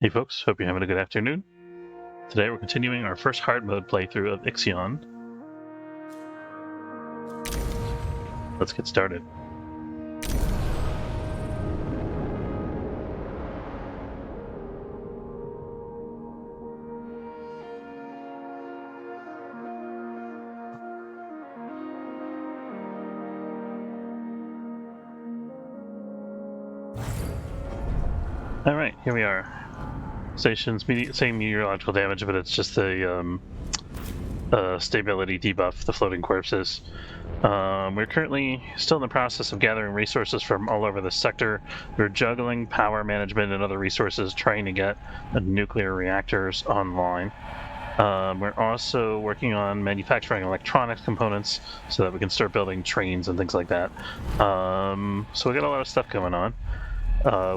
Hey folks, hope you're having a good afternoon. Today we're continuing our first hard mode playthrough of Ixion. Let's get started. Alright, here we are. Station's same meteorological damage, but it's just the stability debuff, the floating corpses. We're currently still in the process of gathering resources from all over the sector. We're juggling power management and other resources, trying to get the nuclear reactors online. We're also working on manufacturing electronics components so that we can start building trains and things like that. So we got a lot of stuff going on.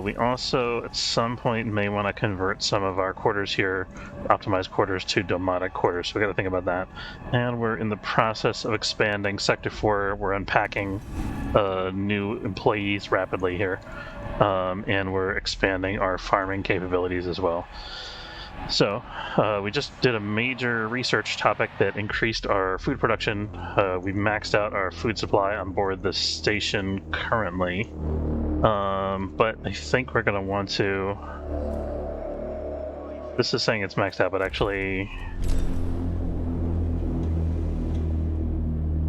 We also, at some point, may want to convert some of our quarters here, optimized quarters, to domotic quarters, so we got to think about that. And we're in the process of expanding Sector 4. We're unpacking new employees rapidly here, and we're expanding our farming capabilities as well. So, we just did a major research topic that increased our food production. We maxed out our food supply on board the station currently. But I think we're going to want to... This is saying it's maxed out, but actually...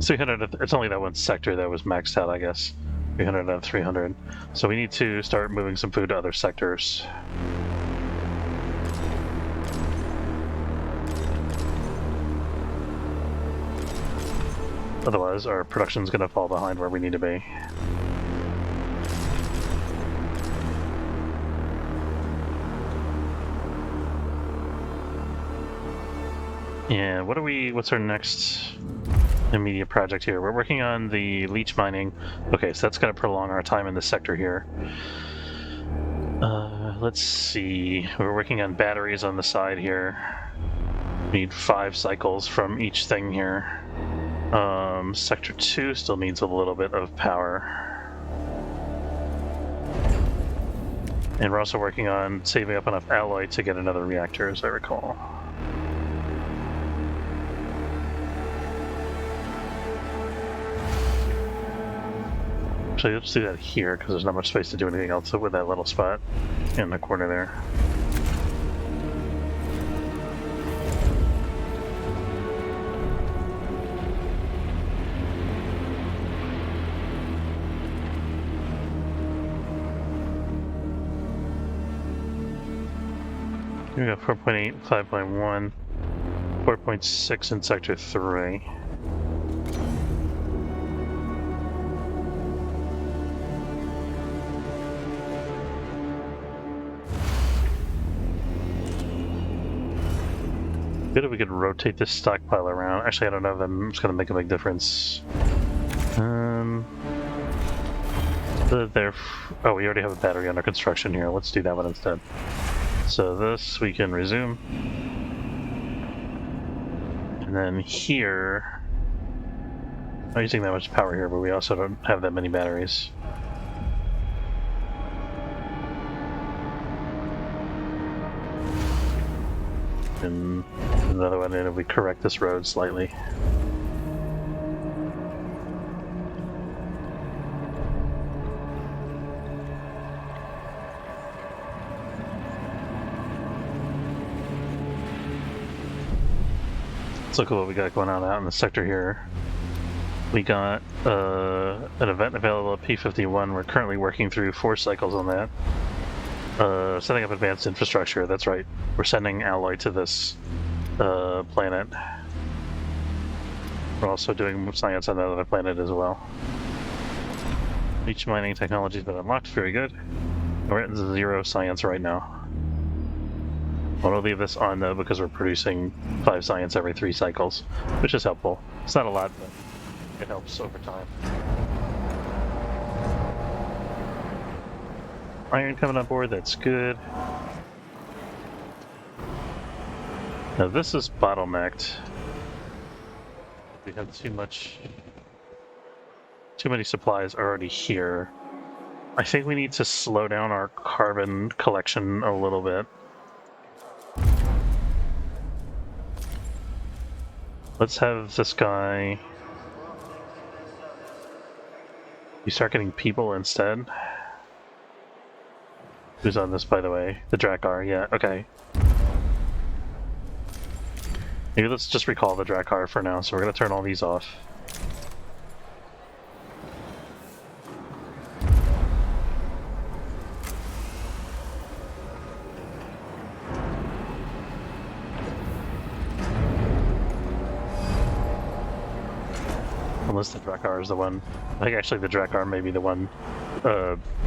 300, it's only that one sector that was maxed out, I guess. 300 out of 300. So we need to start moving some food to other sectors. Otherwise, our production's going to fall behind where we need to be. And what's our next immediate project here? We're working on the leech mining. Okay, so that's going to prolong our time in this sector here. Let's see. We're working on batteries on the side here. We need 5 cycles from each thing here. Sector 2 still needs a little bit of power. And we're also working on saving up enough alloy to get another reactor, as I recall. Actually, let's do that here, because there's not much space to do anything else with that little spot in the corner there. We got 4.8, 5.1, 4.6 in Sector 3. Good if we could rotate this stockpile around. Actually, I don't know if it's going to make a big difference. Oh, we already have a battery under construction here. Let's do that one instead. So this we can resume. And then here, not using that much power here, but we also don't have that many batteries. And another one in if we correct this road slightly. Let's look at what we got going on out in the sector here. We got an event available at P51. We're currently working through 4 cycles on that. Setting up advanced infrastructure, that's right. We're sending alloy to this planet. We're also doing science on that other planet as well. Each mining technology has been unlocked, very good. We're at 0 science right now. I want to leave this on though because we're producing 5 science every 3 cycles, which is helpful. It's not a lot, but it helps over time. Iron coming on board, that's good. Now this is bottlenecked. We have too many supplies already here. I think we need to slow down our carbon collection a little bit. Let's have this guy... You start getting people instead? Who's on this, by the way? The Drakkar, yeah, okay. Maybe let's just recall the Drakkar for now, so we're going to turn all these off. Unless the Drakkar is the one. I think actually the Drakkar may be the one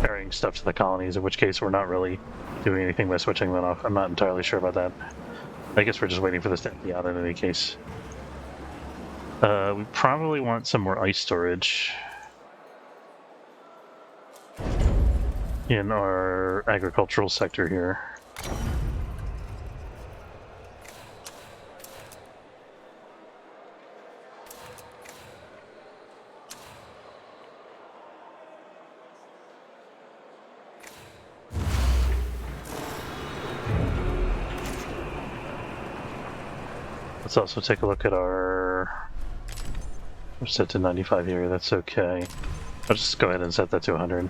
carrying stuff to the colonies, in which case we're not really doing anything by switching that off. I'm not entirely sure about that. I guess we're just waiting for this to empty out in any case. We probably want some more ice storage in our agricultural sector here. Let's also take a look at our... We're set to 95 here, that's okay. I'll just go ahead and set that to 100.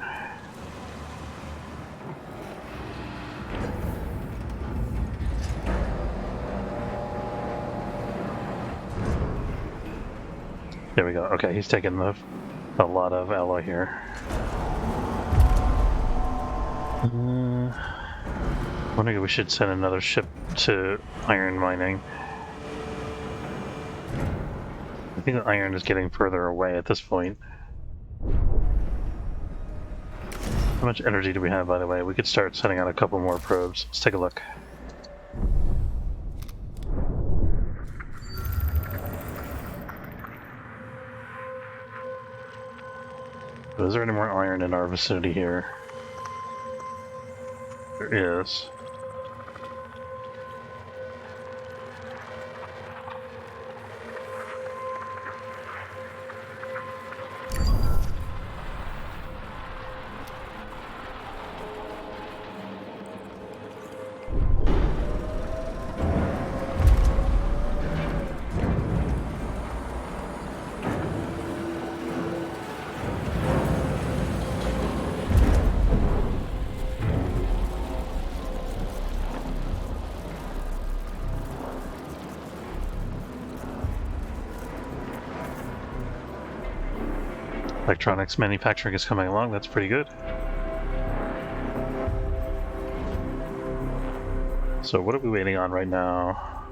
There we go. Okay, he's taking a lot of alloy here. I wonder if we should send another ship to iron mining. I think the iron is getting further away at this point. How much energy do we have, by the way? We could start sending out a couple more probes. Let's take a look. Is there any more iron in our vicinity here? There is. Electronics manufacturing is coming along, that's pretty good. So what are we waiting on right now?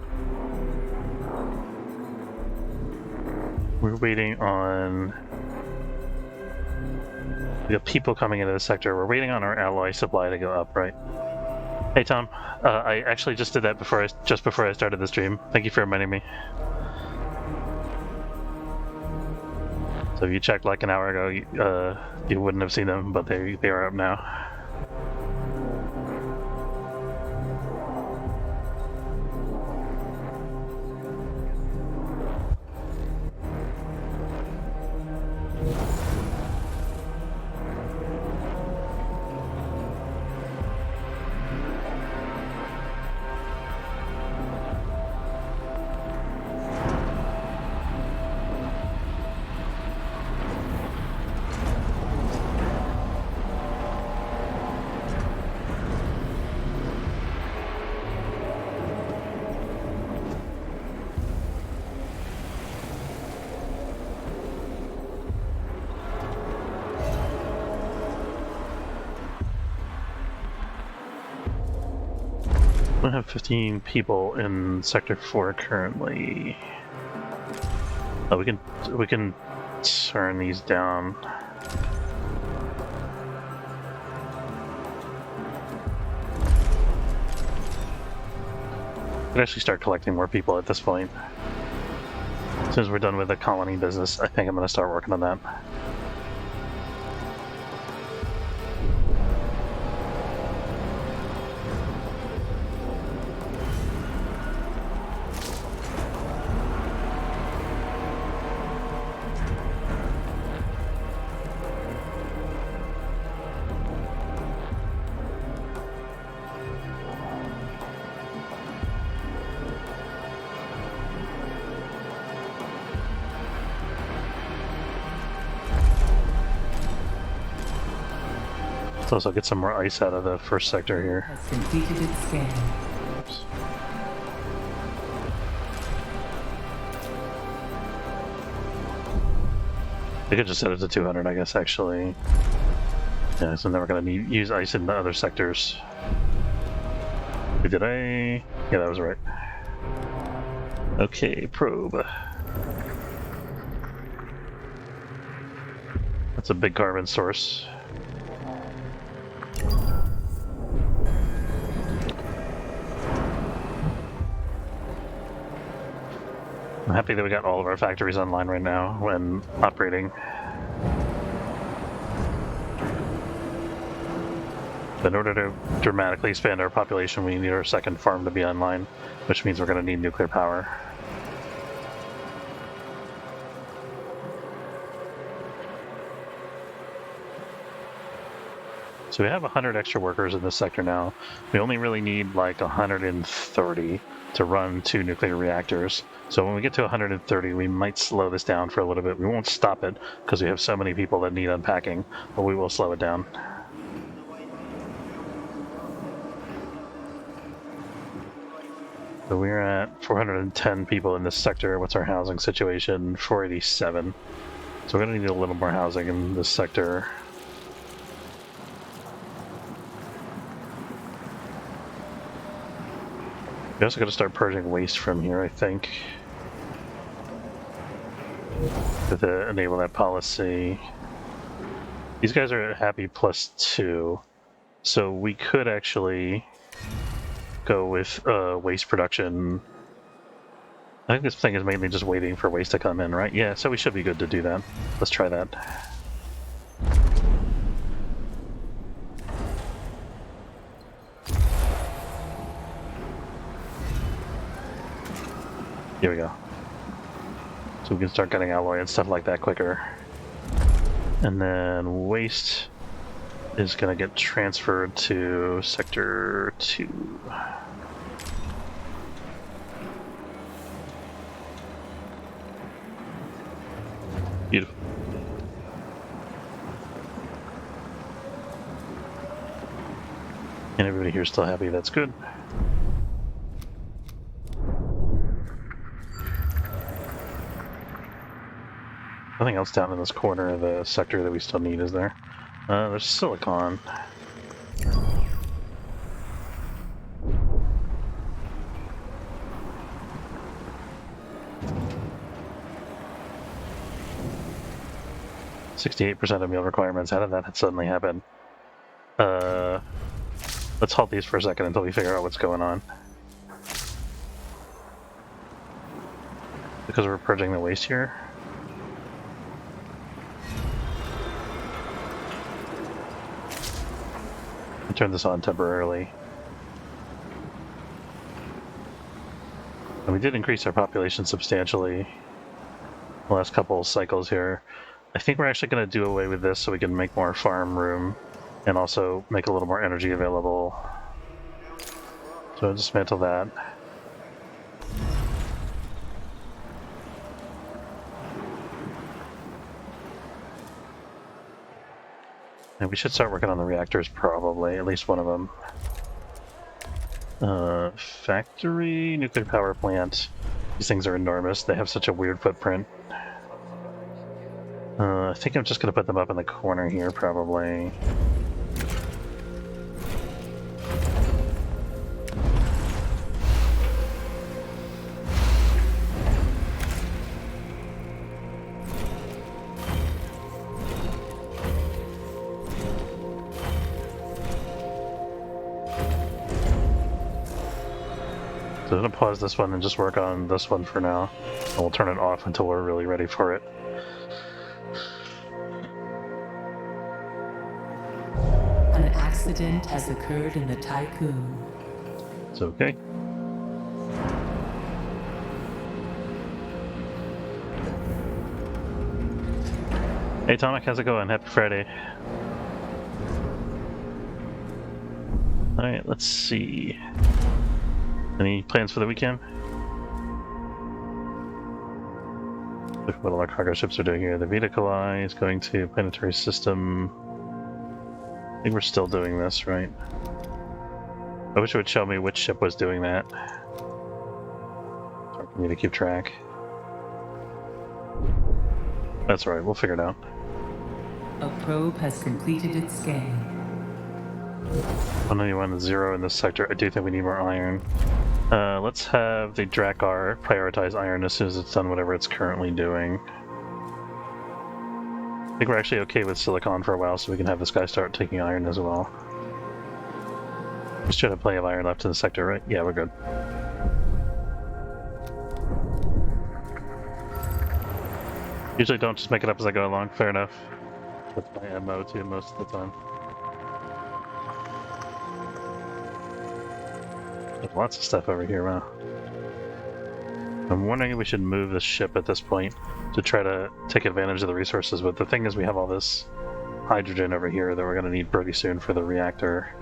We're waiting on... We have people coming into the sector. We're waiting on our alloy supply to go up, right? Hey Tom, I actually just did that just before I started the stream. Thank you for reminding me. So if you checked like an hour ago, you wouldn't have seen them, but they are up now. We have 15 people in Sector 4 currently. Oh, we can turn these down. We can actually start collecting more people at this point. As soon as we're done with the colony business, I think I'm going to start working on that. Let's also get some more ice out of the first sector here. Has completed its scan. Oops. They could just set it to 200, I guess, actually. Yeah, so now we're going to use ice in the other sectors. Did I? Yeah, that was right. Okay, probe. That's a big carbon source. I'm happy that we got all of our factories online right now when operating. But in order to dramatically expand our population, we need our second farm to be online, which means we're going to need nuclear power. So we have 100 extra workers in this sector now. We only really need like 130 to run 2 nuclear reactors. So when we get to 130, we might slow this down for a little bit. We won't stop it because we have so many people that need unpacking, but we will slow it down. So we're at 410 people in this sector. What's our housing situation? 487. So we're going to need a little more housing in this sector. We also got to start purging waste from here, I think, to enable that policy. These guys are happy +2, so we could actually go with waste production. I think this thing is mainly just waiting for waste to come in, right? Yeah, so we should be good to do that. Let's try that. Here we go. So we can start getting alloy and stuff like that quicker. And then waste is going to get transferred to Sector 2. Beautiful. And everybody here is still happy, that's good. Nothing else down in this corner of the sector that we still need, is there? There's silicon. %68% of meal requirements. How did that suddenly happen? Let's halt these for a second until we figure out what's going on. Because we're purging the waste here. Turn this on temporarily. And we did increase our population substantially the last couple of cycles here. I think we're actually going to do away with this so we can make more farm room and also make a little more energy available. So I'll dismantle that. And we should start working on the reactors probably, at least one of them. Factory, nuclear power plant. These things are enormous. They have such a weird footprint. I think I'm just going to put them up in the corner here probably. So I'm going to pause this one and just work on this one for now. And we'll turn it off until we're really ready for it. An accident has occurred in the Tycoon. It's okay. Hey Tomic, how's it going? Happy Friday. Alright, let's see. Any plans for the weekend? Look at what all our cargo ships are doing here. The Vita Kalai is going to planetary system. I think we're still doing this, right? I wish it would show me which ship was doing that. It's hard for me to keep track. That's right, we'll figure it out. A probe has completed its scan. 191 and 0 in this sector. I do think we need more iron. Let's have the Drakkar prioritize iron as soon as it's done whatever it's currently doing. I think we're actually okay with silicon for a while, so we can have this guy start taking iron as well. We should have plenty of iron left in the sector, right? Yeah, we're good. Usually don't just make it up as I go along, fair enough. That's my MO too most of the time. There's lots of stuff over here, wow. I'm wondering if we should move the ship at this point to try to take advantage of the resources, but the thing is we have all this hydrogen over here that we're going to need pretty soon for the reactor.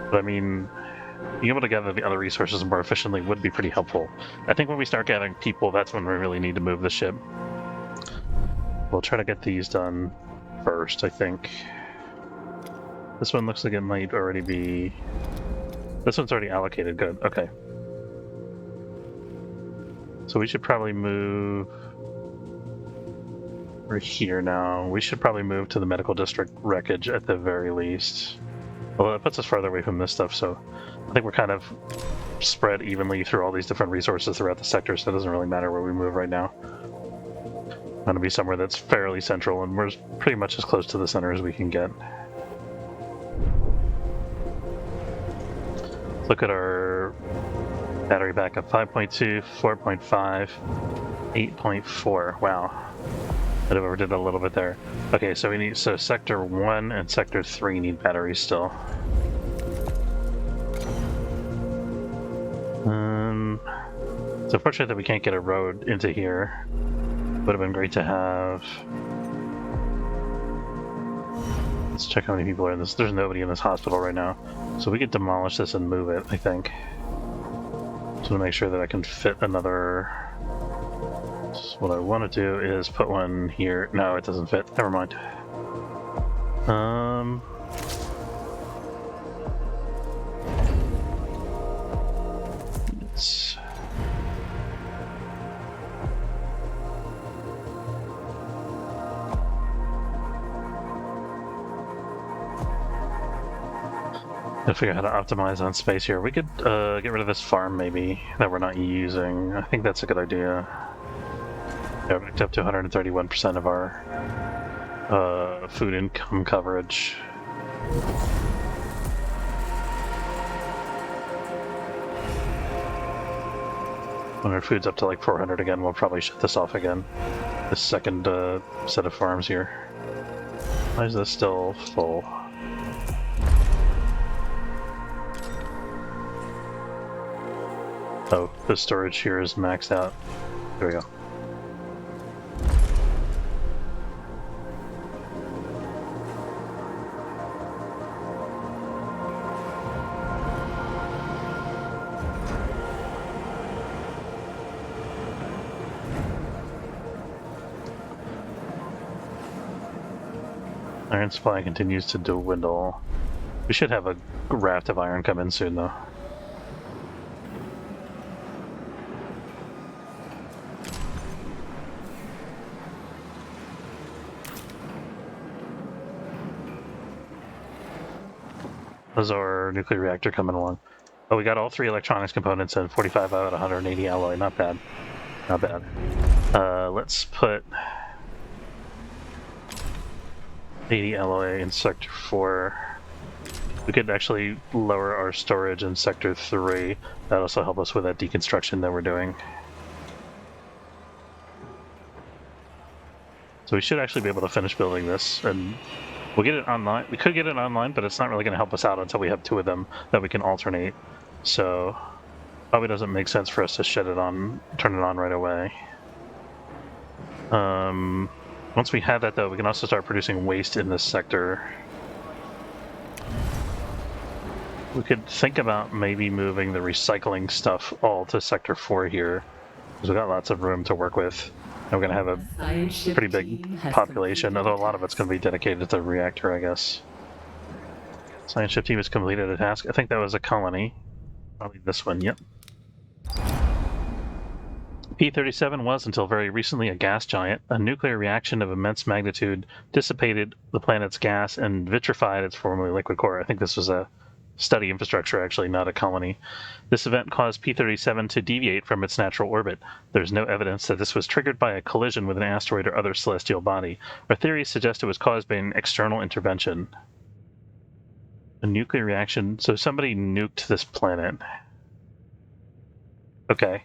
But I mean, being able to gather the other resources more efficiently would be pretty helpful. I think when we start gathering people, that's when we really need to move the ship. We'll try to get these done first, I think. This one looks like it might already be... This one's already allocated, good, okay. So we should probably move... We're here now. We should probably move to the medical district wreckage at the very least. Well, it puts us farther away from this stuff, so I think we're kind of spread evenly through all these different resources throughout the sector, so it doesn't really matter where we move right now. Going to be somewhere that's fairly central, and we're pretty much as close to the center as we can get. Look at our battery backup: 5.2, 4.5, 8.4. Wow, I'd have overdid it a little bit there. Okay, so we need sector 1 and sector 3 need batteries still. It's unfortunate that we can't get a road into here. Would have been great to have. Let's check how many people are in this. There's nobody in this hospital right now, so we could demolish this and move it, I think. Just want to make sure that I can fit another. So what I want to do is put one here. No, it doesn't fit. Never mind. It's... Gotta figure out how to optimize on space here. We could get rid of this farm maybe that we're not using. I think that's a good idea. Yeah, we're up to 131% of our food income coverage. When our food's up to like 400 again, we'll probably shut this off again. This second set of farms here. Why is this still full? Oh, the storage here is maxed out. There we go. Iron supply continues to dwindle. We should have a raft of iron come in soon, though. How's our nuclear reactor coming along? Oh, we got all 3 electronics components and 45 out of 180 alloy. Not bad. Not bad. Let's put 80 alloy in sector 4. We could actually lower our storage in sector 3. That'll also help us with that deconstruction that we're doing. So we should actually be able to finish building this, and we'll get it online. We could get it online, but it's not really going to help us out until we have 2 of them that we can alternate. So probably doesn't make sense for us to shut it on, turn it on right away. Once we have that, though, we can also start producing waste in this sector. We could think about maybe moving the recycling stuff all to sector 4 here, because we've got lots of room to work with. And we're going to have a pretty big population, although a lot of it's going to be dedicated to the reactor, I guess. Science ship team has completed a task. I think that was a colony. Probably this one, yep. P-37 was, until very recently, a gas giant. A nuclear reaction of immense magnitude dissipated the planet's gas and vitrified its formerly liquid core. I think this was a study infrastructure, actually, not a colony. This event caused P-37 to deviate from its natural orbit. There's no evidence that this was triggered by a collision with an asteroid or other celestial body. Our theories suggest it was caused by an external intervention. A nuclear reaction. So somebody nuked this planet. Okay.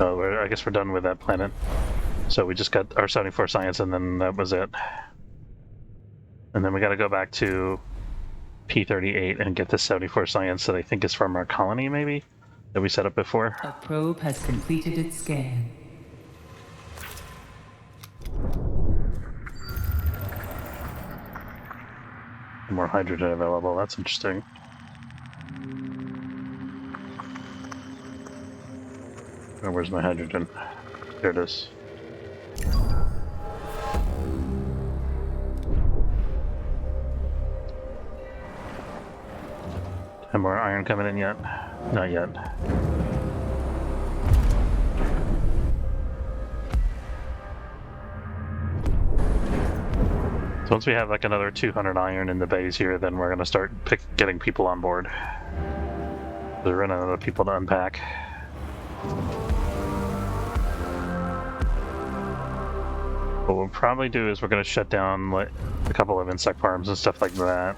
Oh, I guess we're done with that planet. So we just got our 74 science, and then that was it. And then we got to go back to P-38 and get this 74 science that I think is from our colony, maybe? That we set up before. A probe has completed its scan. More hydrogen available, that's interesting. Oh, where's my hydrogen? There it is. And more iron coming in yet? Not yet. So once we have like another 200 iron in the bays here, then we're going to start getting people on board. We're running out of people to unpack. What we'll probably do is we're going to shut down like a couple of insect farms and stuff like that.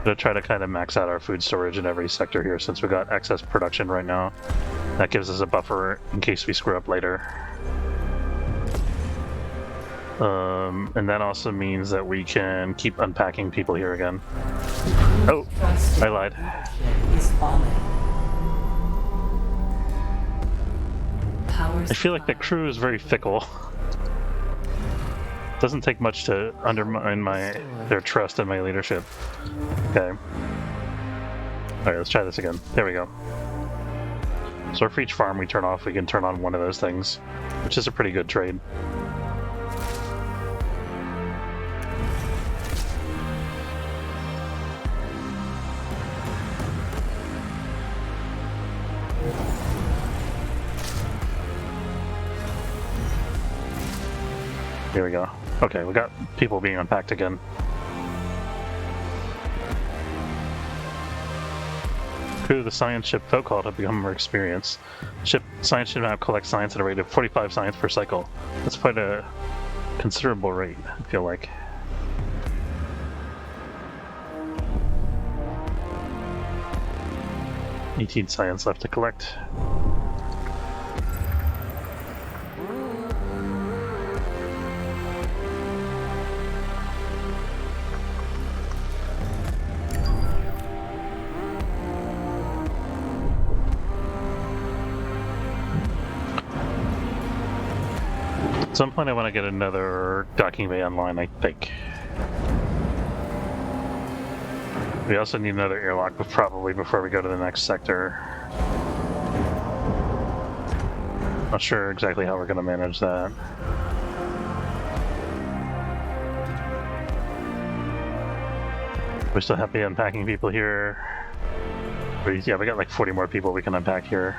Gonna try to kind of max out our food storage in every sector here since we got excess production right now. That gives us a buffer in case we screw up later. And that also means that we can keep unpacking people here again. Oh, I lied. I feel like the crew is very fickle. Doesn't take much to undermine their trust in my leadership. Okay. Alright, let's try this again. There we go. So for each farm we turn off, we can turn on one of those things, which is a pretty good trade. Here we go. Okay, we got people being unpacked again. Crew of the science ship folk call to become more experienced. Science should now collect science at a rate of 45 science per cycle. That's quite a considerable rate, I feel like. $18 science left to collect. At some point I want to get another docking bay online, I think. We also need another airlock probably before we go to the next sector. Not sure exactly how we're going to manage that. We're still happy unpacking people here. Yeah, we got like 40 more people we can unpack here.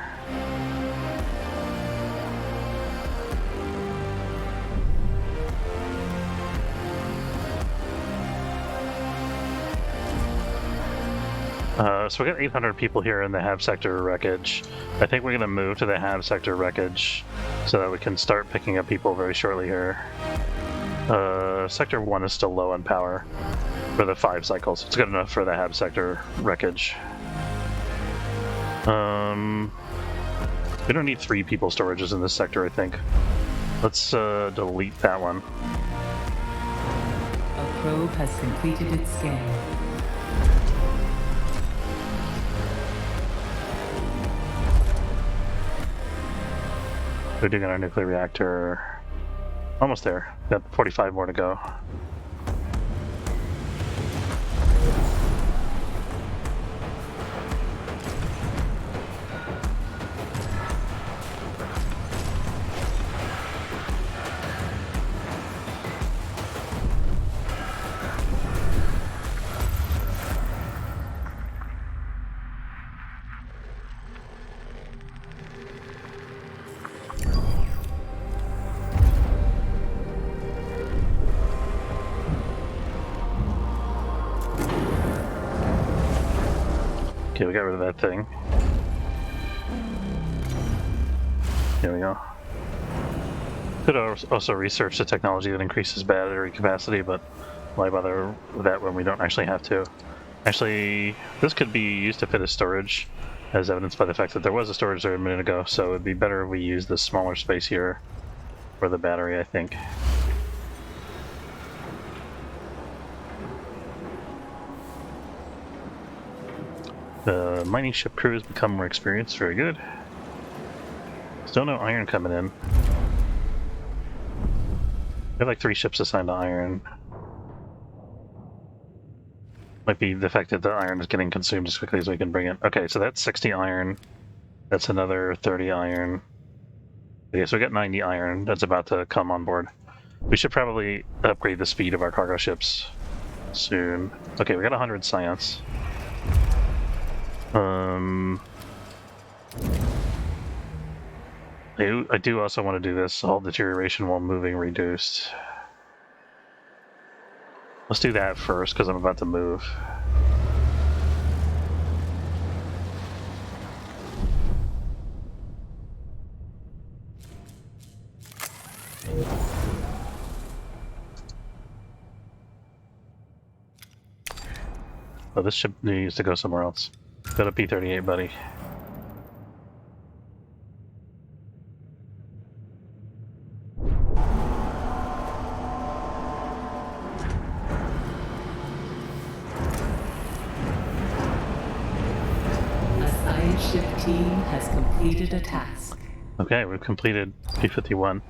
So we got 800 people here in the Hab sector wreckage. I think we're going to move to the Hab sector wreckage so that we can start picking up people very shortly here. Sector 1 is still low on power for the 5 cycles. It's good enough for the Hab sector wreckage. We don't need 3 people storages in this sector, I think. Let's delete that one. A probe has completed its scan. We're doing our nuclear reactor. Almost there. Got 45 more to go. Okay, we got rid of that thing. Here we go. Could also research the technology that increases battery capacity, but why bother with that when we don't actually have to? Actually, this could be used to fit as storage, as evidenced by the fact that there was a storage there a minute ago, so it'd be better if we use the smaller space here for the battery, I think. The mining ship crew has become more experienced, very good. Still no iron coming in. We have like 3 ships assigned to iron. Might be the fact that the iron is getting consumed as quickly as we can bring it. Okay, so that's 60 iron. That's another 30 iron. Okay, so we got 90 iron. That's about to come on board. We should probably upgrade the speed of our cargo ships soon. Okay, we got 100 science. I do also want to do this. All deterioration while moving reduced. Let's do that first, because I'm about to move. Oh, this ship needs to go somewhere else. Go to P-38, buddy. Ship team has completed a task. Okay, we've completed P-51.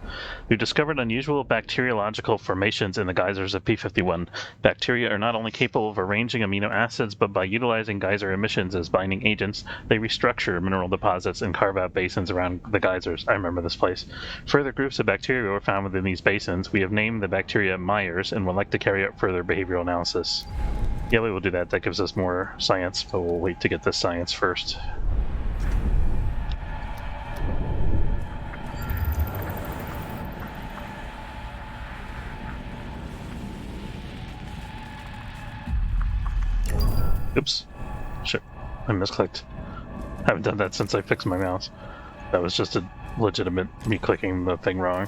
We've discovered unusual bacteriological formations in the geysers of P-51. Bacteria are not only capable of arranging amino acids, but by utilizing geyser emissions as binding agents, they restructure mineral deposits and carve out basins around the geysers. I remember this place. Further groups of bacteria were found within these basins. We have named the bacteria Myers and would like to carry out further behavioral analysis. Yeah, we will do that. That gives us more science, but we'll wait to get this science first. Oops. Shit. I misclicked. I haven't done that since I fixed my mouse. That was just a legitimate me clicking the thing wrong.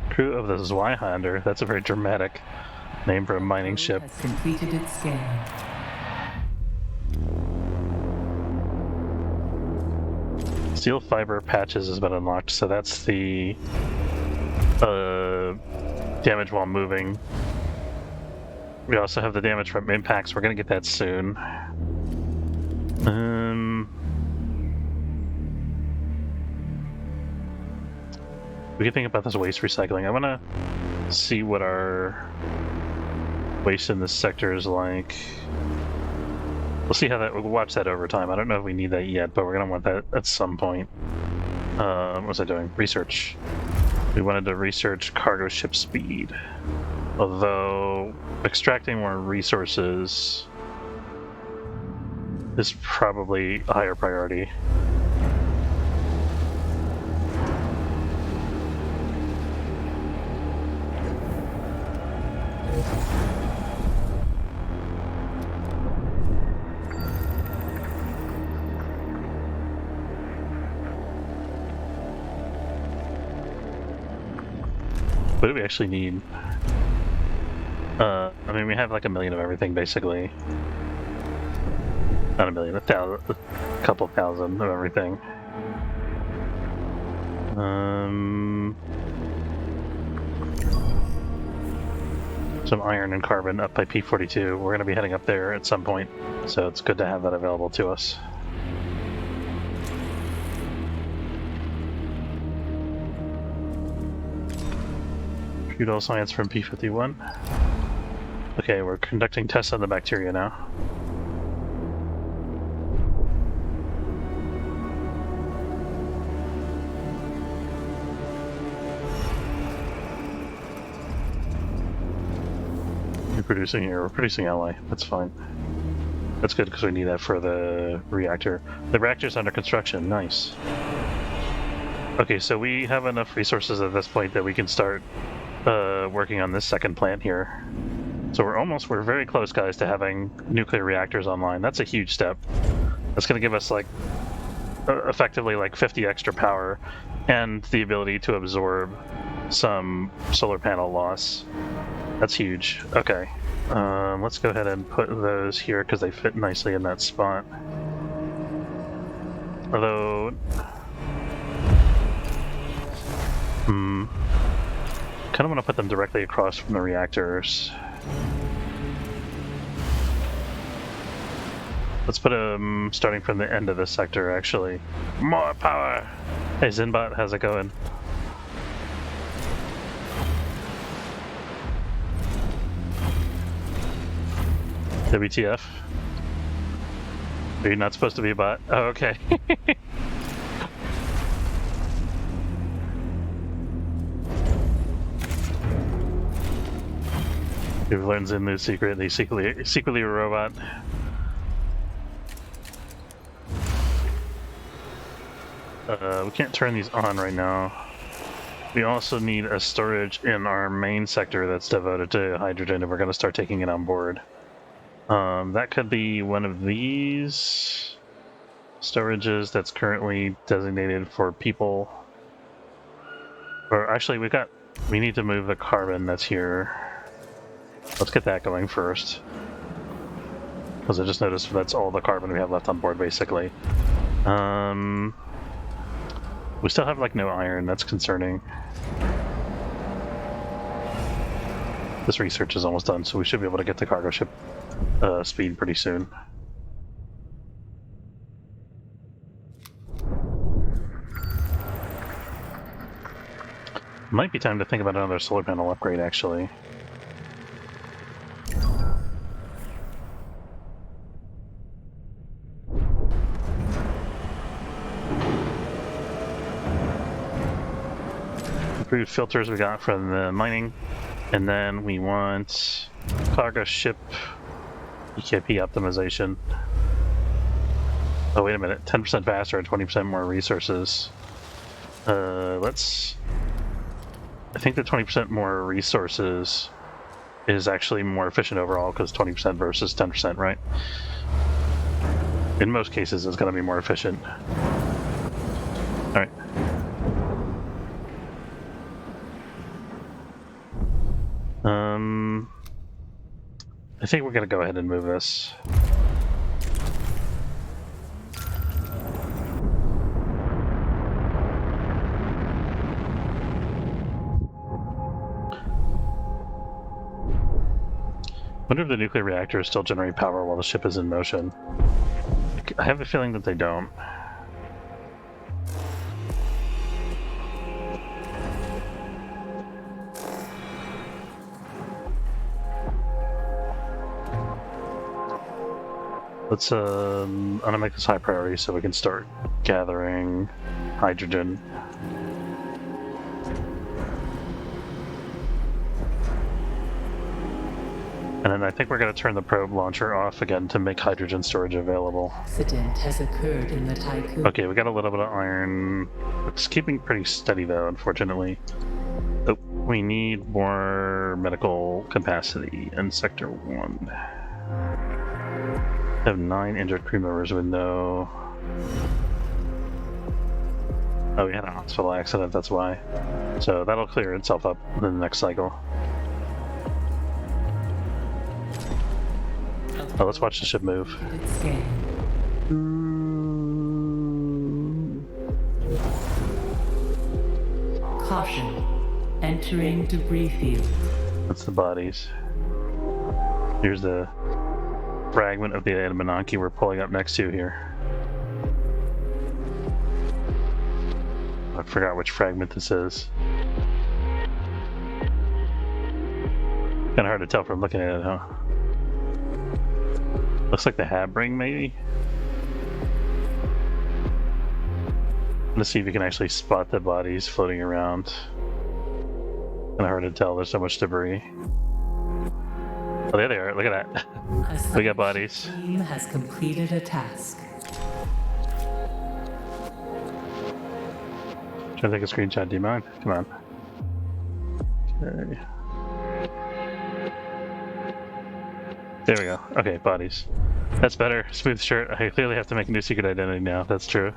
Crew of the Zweihander. That's a very dramatic name for a mining ship. Has completed its scan. Steel fiber patches has been unlocked, so that's the damage while moving. We also have the damage from impacts. We're gonna get that soon. We can think about this waste recycling. I want to see what our waste in this sector is like. We'll see how that. We'll watch that over time. I don't know if we need that yet, but we're gonna want that at some point. What was I doing? Research. We wanted to research cargo ship speed. Although extracting more resources is probably a higher priority. What do we actually need? I mean, we have like 1 million of everything, basically. Not 1 million, a couple thousand of everything. Some iron and carbon up by P-42. We're going to be heading up there at some point, so it's good to have that available to us. Feudal science from P-51. Okay, we're conducting tests on the bacteria now. We're producing here. We're producing ally. That's fine. That's good because we need that for the reactor. The reactor's under construction. Nice. Okay, so we have enough resources at this point that we can start working on this second plant here. So we're very close, guys, to having nuclear reactors online. That's a huge step. That's going to give us like effectively like 50 extra power and the ability to absorb some solar panel loss. That's huge. Okay. Let's go ahead and put those here because they fit nicely in that spot. Although, kind of want to put them directly across from the reactors. Let's put them starting from the end of the sector, actually. More power! Hey, Zinbot, how's it going? WTF? Are you not supposed to be a bot? Oh, okay. We've learned Zinlu's secret. He's secretly a robot. We can't turn these on right now. We also need a storage in our main sector that's devoted to hydrogen if we're going to start taking it on board. That could be one of these storages that's currently designated for people. Or actually, we need to move the carbon that's here. Let's get that going first. Because I just noticed that's all the carbon we have left on board, basically. We still have, like, no iron. That's concerning. This research is almost done, so we should be able to get the cargo ship speed pretty soon. Might be time to think about another solar panel upgrade, actually. Improved filters we got from the mining, and then we want cargo ship EKP optimization. Oh, wait a minute, 10% faster and 20% more resources. I think the 20% more resources is actually more efficient overall because 20% versus 10%, right? In most cases, it's going to be more efficient. All right. I think we're going to go ahead and move this. Wonder if the nuclear reactors still generate power while the ship is in motion. I have a feeling that they don't. Let's I'm gonna make this high priority so we can start gathering hydrogen. And then I think we're going to turn the probe launcher off again to make hydrogen storage available. Accident has occurred in the tycoon. Okay, we got a little bit of iron. It's keeping pretty steady though, unfortunately. Oh, we need more medical capacity in Sector 1. We have 9 injured crew members with no... Oh, we had a hospital accident, that's why. So that'll clear itself up in the next cycle. Oh, let's watch the ship move. Caution. Entering debris field. That's the bodies. Here's the fragment of the Adamanaki we're pulling up next to here. I forgot which fragment this is. Kinda hard to tell from looking at it, huh? Looks like the hab ring, maybe? Let's see if you can actually spot the bodies floating around. Kinda hard to tell, there's so much debris. Oh, there they are, look at that. We got bodies. Team has completed a task. Trying to take a screenshot, do you mind? Come on. Okay. There we go. Okay, bodies. That's better. Smooth shirt. I clearly have to make a new secret identity now. That's true.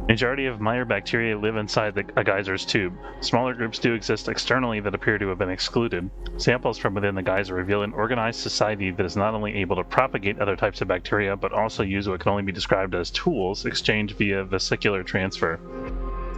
Majority of minor bacteria live inside a geyser's tube. Smaller groups do exist externally that appear to have been excluded. Samples from within the geyser reveal an organized society that is not only able to propagate other types of bacteria, but also use what can only be described as tools exchanged via vesicular transfer.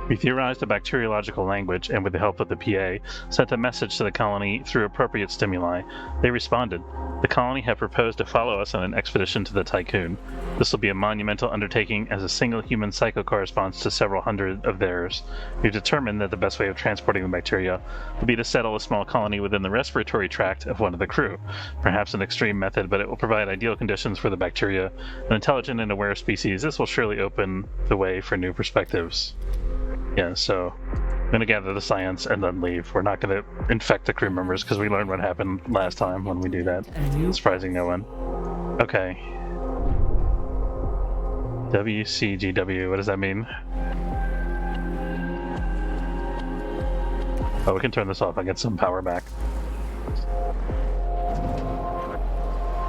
We theorized a bacteriological language, and with the help of the PA, sent a message to the colony through appropriate stimuli. They responded. The colony have proposed to follow us on an expedition to the Tycoon. This will be a monumental undertaking, as a single human cycle corresponds to several hundred of theirs. We've determined that the best way of transporting the bacteria will be to settle a small colony within the respiratory tract of one of the crew. Perhaps an extreme method, but it will provide ideal conditions for the bacteria. An intelligent and aware species, this will surely open the way for new perspectives. Yeah, so I'm going to gather the science and then leave. We're not going to infect the crew members because we learned what happened last time when we do that. Surprising no one. Okay. WCGW, what does that mean? Oh, we can turn this off and get some power back.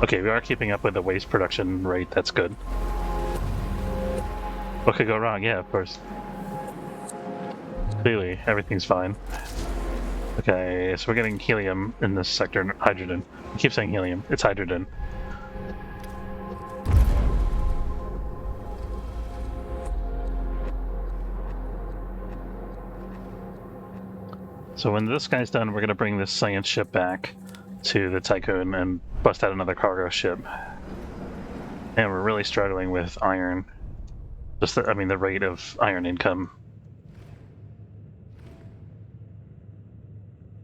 Okay, we are keeping up with the waste production rate. That's good. What could go wrong? Yeah, of course. Clearly, everything's fine. Okay, so we're getting helium in this sector, hydrogen. I keep saying helium, it's hydrogen. So when this guy's done, we're gonna bring this science ship back to the Tycoon and bust out another cargo ship. And we're really struggling with iron. Just the rate of iron income.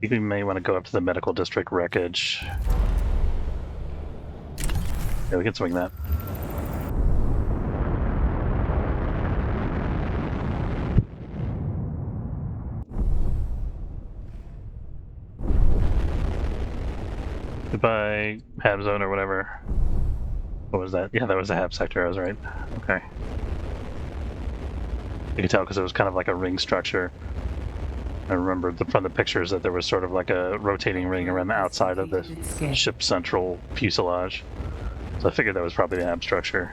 I think we may want to go up to the medical district wreckage. Yeah, we can swing that. Goodbye, Hab zone or whatever. What was that? Yeah, that was the Hab sector, I was right. Okay. You can tell because it was kind of like a ring structure. I remember from the pictures that there was sort of like a rotating ring around the outside of the ship's central fuselage. So I figured that was probably the Hab structure.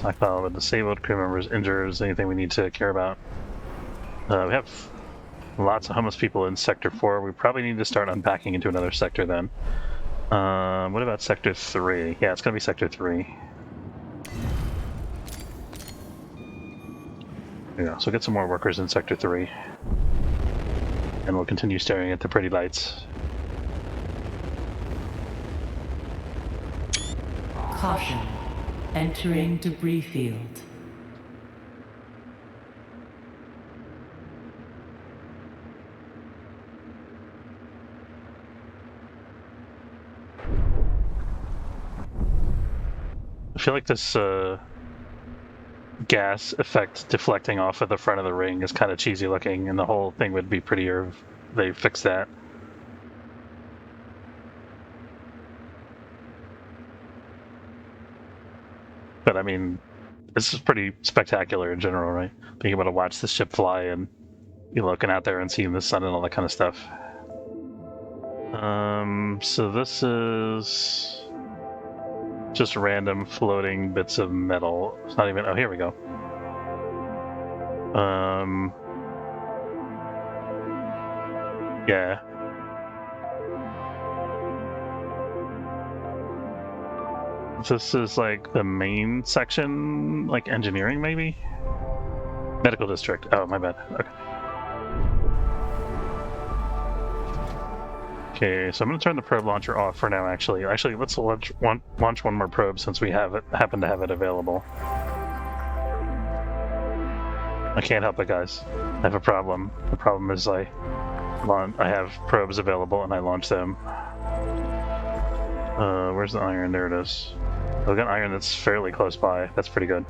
Stockpile with disabled crew members, injured, anything we need to care about. We have lots of homeless people in Sector 4. We probably need to start unpacking into another sector then. What about Sector 3? Yeah, it's going to be Sector 3. Yeah, so get some more workers in Sector 3. And we'll continue staring at the pretty lights. Caution. Entering debris field. I feel like this gas effect deflecting off of the front of the ring is kind of cheesy looking, and the whole thing would be prettier if they fixed that. But I mean, this is pretty spectacular in general, right? Being able to watch the ship fly and you looking out there and seeing the sun and all that kind of stuff. So this is just random floating bits of metal. It's not even, oh, here we go. Yeah. This is like the main section, like engineering maybe? Medical district. Oh, my bad. Okay. Okay, so I'm going to turn the probe launcher off for now, actually. Actually, let's launch one more probe since we happen to have it available. I can't help it, guys. I have a problem. The problem is I have probes available and I launch them. Where's the iron? There it is. I've got iron that's fairly close by. That's pretty good.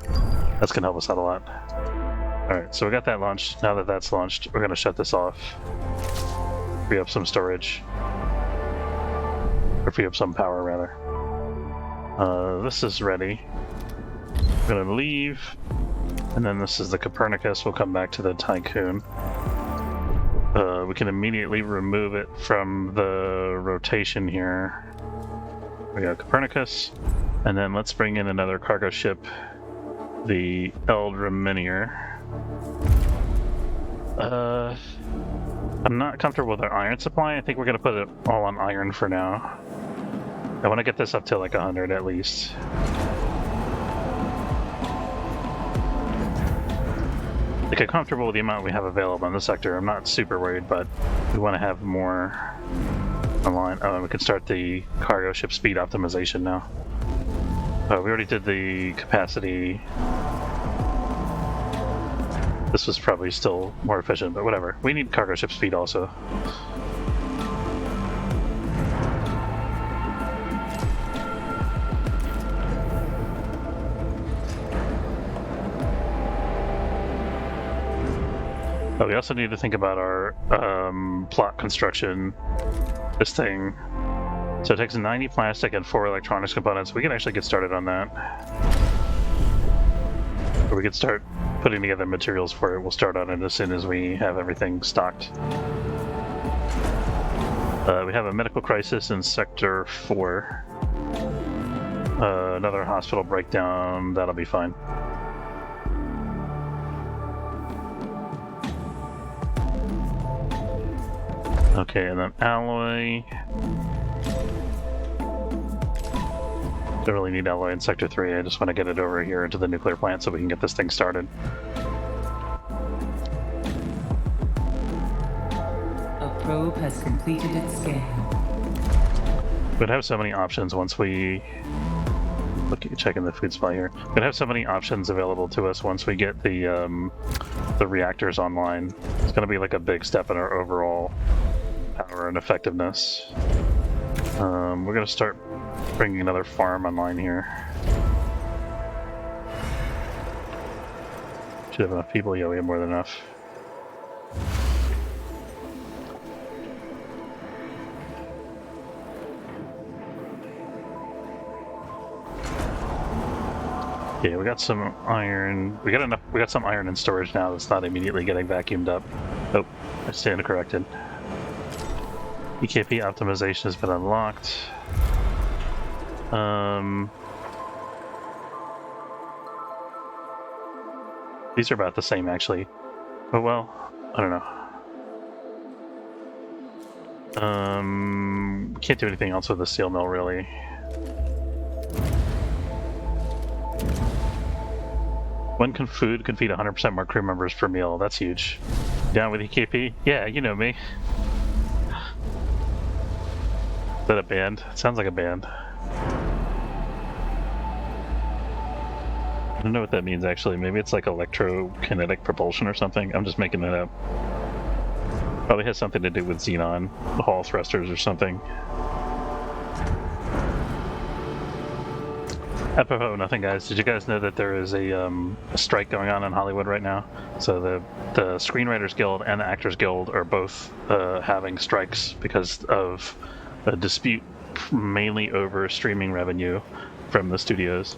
That's going to help us out a lot. Alright, so we got that launched. Now that that's launched, we're going to shut this off. Free up some storage. Or free up some power, rather. This is ready. I'm going to leave. And then this is the Copernicus. We'll come back to the Tycoon. We can immediately remove it from the rotation here. We got Copernicus. And then let's bring in another cargo ship, the Eldraminier. I'm not comfortable with our iron supply. I think we're going to put it all on iron for now. I want to get this up to like 100 at least. Like, I'm comfortable with the amount we have available in the sector. I'm not super worried, but we want to have more online. Oh, and we can start the cargo ship speed optimization now. We already did the capacity. This was probably still more efficient, but whatever. We need cargo ship speed also. Oh, we also need to think about our plot construction. This thing. So it takes 90 plastic and 4 electronics components. We can actually get started on that. Or we could start putting together materials for it. We'll start on it as soon as we have everything stocked. We have a medical crisis in Sector 4. Another hospital breakdown. That'll be fine. Okay, and then alloy. Don't really need alloy in Sector 3. I just want to get it over here into the nuclear plant so we can get this thing started. A probe has completed its scan. We'd have so many options once we... Look, checking the food supply here. We'd have so many options available to us once we get the reactors online. It's going to be like a big step in our overall power and effectiveness. We're going to start bringing another farm online here. Should have enough people. Yeah, we have more than enough. Yeah, we got some iron. We got some iron in storage now that's not immediately getting vacuumed up. Oh, I stand corrected. EKP optimization has been unlocked. These are about the same, actually. Oh, well, I don't know. Can't do anything else with the steel mill, really. When can food feed 100% more crew members per meal? That's huge. Down with EKP? Yeah, you know me. Is that a band? It sounds like a band. I don't know what that means, actually. Maybe it's like electrokinetic propulsion or something. I'm just making that up. Probably has something to do with xenon, hall thrusters or something. Apropos nothing, guys. Did you guys know that there is a strike going on in Hollywood right now? So the Screenwriters Guild and the Actors Guild are both having strikes because of a dispute mainly over streaming revenue from the studios.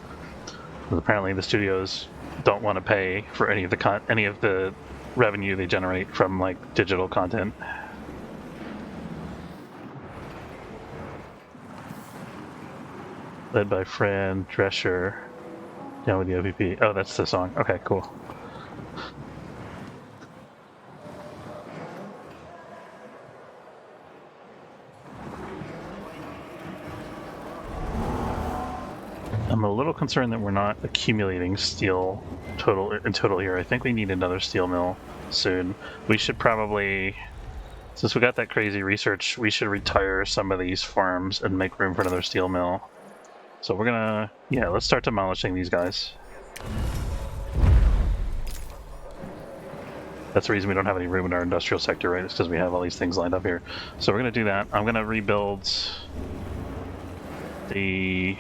Apparently the studios don't want to pay for any of the revenue they generate from like digital content. Led by Fran Drescher. Down with the OPP. Oh, that's the song. Okay, cool. I'm a little concerned that we're not accumulating steel in total here. I think we need another steel mill soon. We should probably, since we got that crazy research, we should retire some of these farms and make room for another steel mill. So we're gonna, yeah, let's start demolishing these guys. That's the reason we don't have any room in our industrial sector, right? It's because we have all these things lined up here. So we're gonna do that. I'm gonna rebuild the...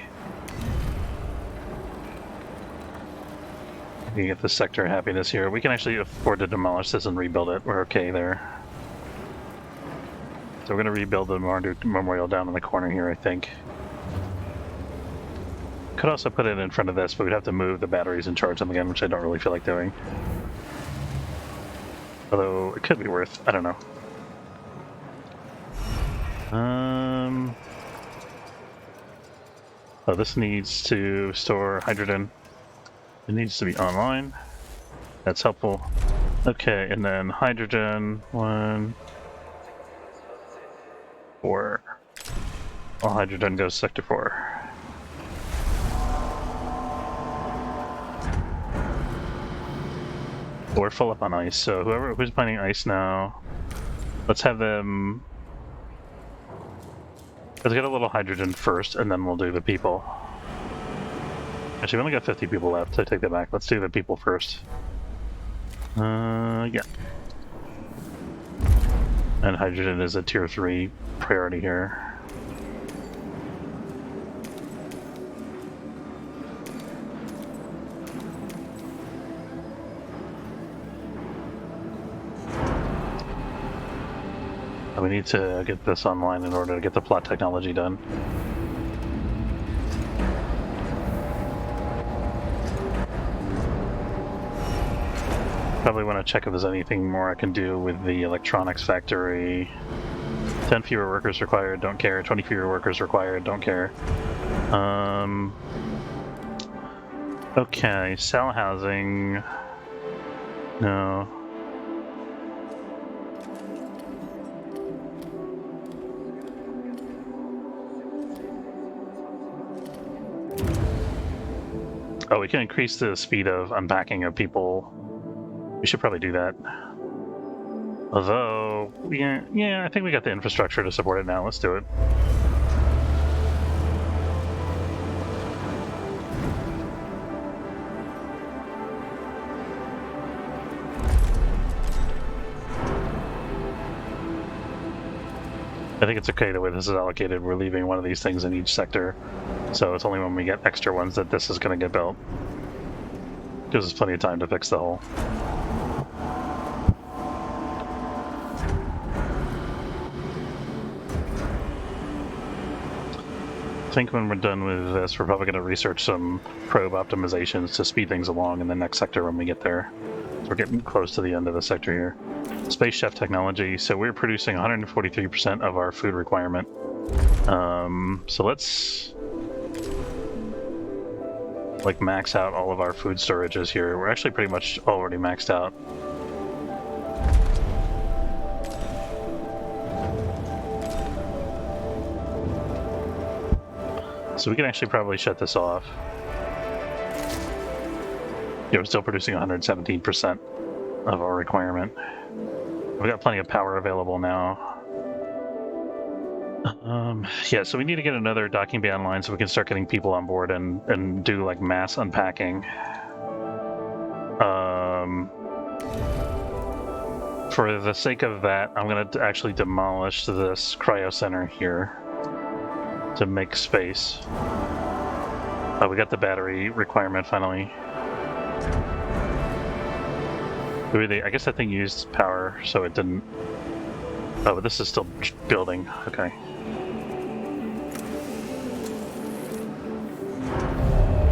We can get the sector of happiness here. We can actually afford to demolish this and rebuild it. We're okay there. So we're going to rebuild the Marduk Memorial down in the corner here, I think. Could also put it in front of this, but we'd have to move the batteries and charge them again, which I don't really feel like doing. Although it could be worth, I don't know. Oh, this needs to store hydrogen. It needs to be online. That's helpful. Okay, and then hydrogen, 1, 4. All hydrogen goes sector 4. We're full up on ice, so who's planning ice now, let's have them. Let's get a little hydrogen first, and then we'll do the people. Actually, we only got 50 people left, so I take that back. Let's do the people first. Yeah. And hydrogen is a tier 3 priority here. We need to get this online in order to get the plot technology done. Probably want to check if there's anything more I can do with the electronics factory. 10 fewer workers required, don't care. 20 fewer workers required, don't care. Okay, cell housing. No. Oh, we can increase the speed of unpacking of people. We should probably do that. Although, yeah, I think we got the infrastructure to support it now. Let's do it. I think it's okay the way this is allocated. We're leaving one of these things in each sector, so it's only when we get extra ones that this is going to get built. Gives us plenty of time to fix the hull. I think when we're done with this, we're probably going to research some probe optimizations to speed things along in the next sector when we get there. So we're getting close to the end of the sector here. Space chef technology. So we're producing 143% of our food requirement. So let's like max out all of our food storages here. We're actually pretty much already maxed out. So we can actually probably shut this off. Yeah, we're still producing 117% of our requirement. We've got plenty of power available now. Yeah, so we need to get another docking bay online so we can start getting people on board and do like mass unpacking. For the sake of that, I'm going to actually demolish this cryo center here to make space. Oh, we got the battery requirement finally. I guess that thing used power, so it didn't. Oh, but this is still building. Okay.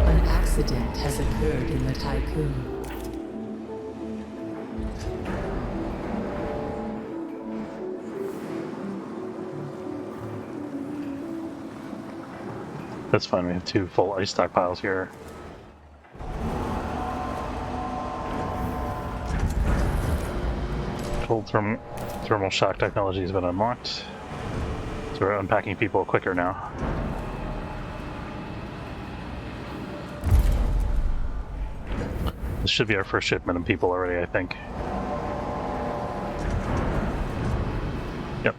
An accident has occurred in the Tycoon. That's fine, we have 2 full ice stockpiles here. Cold thermal shock technology has been unlocked. So we're unpacking people quicker now. This should be our first shipment of people already, I think. Yep.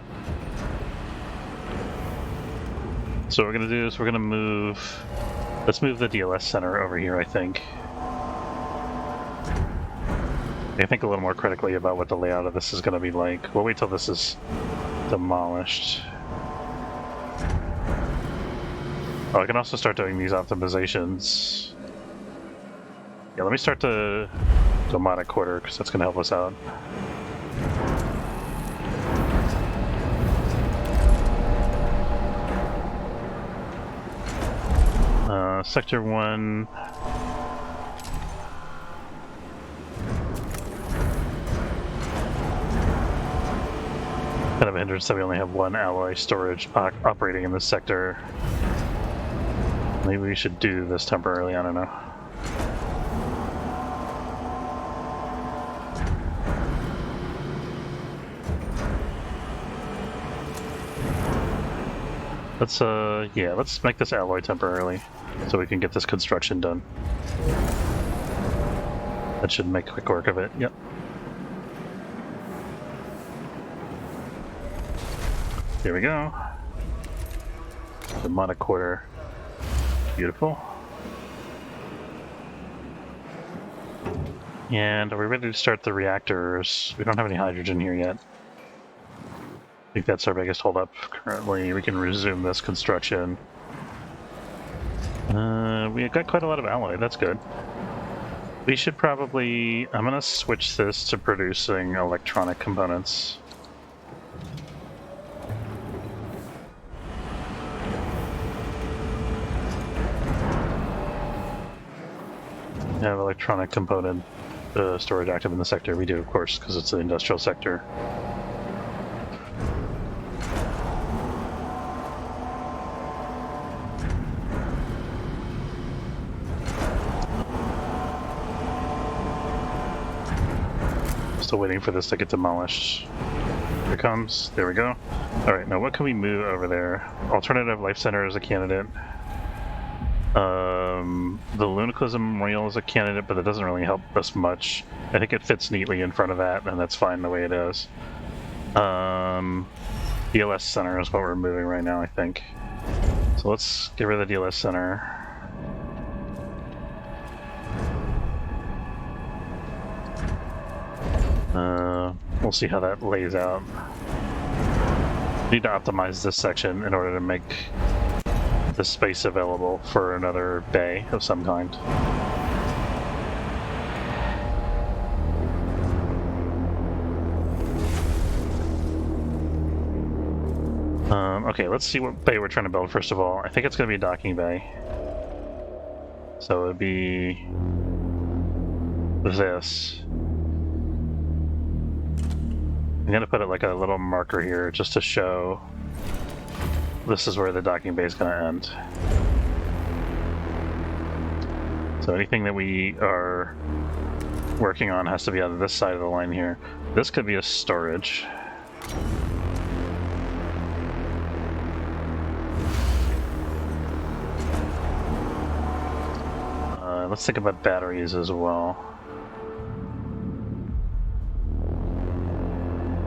So what we're going to do is we're going to move... Let's move the DLS center over here, I think. I think a little more critically about what the layout of this is going to be like. We'll wait till this is demolished. Oh, I can also start doing these optimizations. Yeah, let me start the domotic quarter, because that's going to help us out. Sector 1. Kind of a hindrance that we only have one alloy storage operating in this sector. Maybe we should do this temporarily, I don't know. Let's make this alloy temporarily so we can get this construction done. That should make quick work of it, yep. Here we go. The monoquarter. Beautiful. And are we ready to start the reactors? We don't have any hydrogen here yet. I think that's our biggest holdup currently. We can resume this construction. We got quite a lot of alloy, that's good. We should probably... I'm gonna switch this to producing electronic components. Have electronic component storage active in the sector. We do, of course, because it's an industrial sector. Still waiting for this to get demolished. Here it comes. There we go. Alright, now what can we move over there? Alternative Life Center is a candidate. The Lunicalism Memorial is a candidate, but it doesn't really help us much. I think it fits neatly in front of that, and that's fine the way it is. DLS Center is what we're moving right now, I think. So let's get rid of the DLS Center. We'll see how that lays out. Need to optimize this section in order to make the space available for another bay of some kind. Okay, let's see what bay we're trying to build first of all. I think it's going to be a docking bay. So it would be this. I'm going to put it like a little marker here just to show this is where the docking bay is going to end. So anything that we are working on has to be on this side of the line here. This could be a storage. Let's think about batteries as well.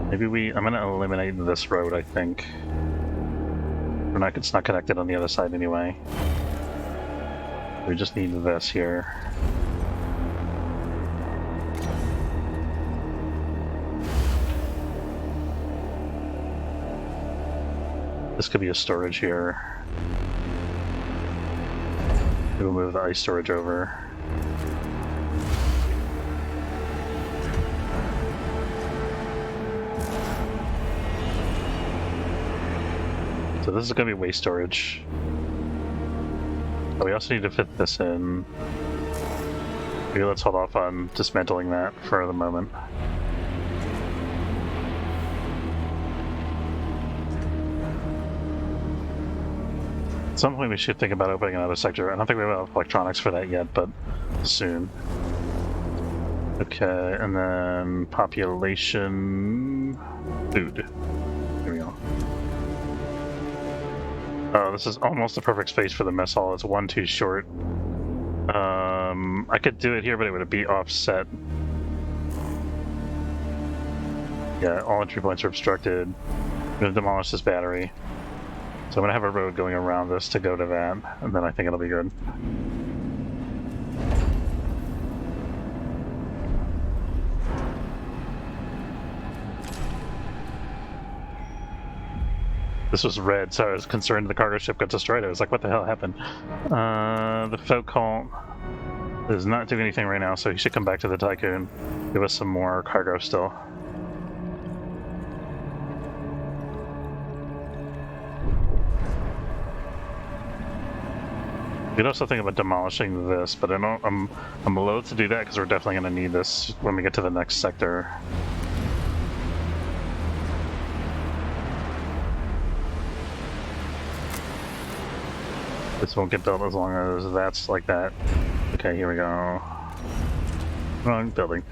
Maybe I'm going to eliminate this road, I think. It's not connected on the other side anyway. We just need this here. This could be a storage here. We'll move the ice storage over. So this is going to be waste storage. But we also need to fit this in. Maybe let's hold off on dismantling that for the moment. At some point we should think about opening another sector. I don't think we have enough electronics for that yet, but soon. Okay, and then population... food. Here we go. Oh, this is almost the perfect space for the mess hall. It's one too short. I could do it here, but it would be offset. Yeah, all entry points are obstructed. I'm going to demolish this battery. So I'm going to have a road going around this to go to that, and then I think it'll be good. This was red, so I was concerned the cargo ship got destroyed. I was like, what the hell happened? The folk cult is not doing anything right now, so he should come back to the Tycoon. Give us some more cargo still. could also think about demolishing this, but I'm loath to do that because we're definitely going to need this when we get to the next sector. This won't get built as long as that's like that. Okay, here we go. Wrong building.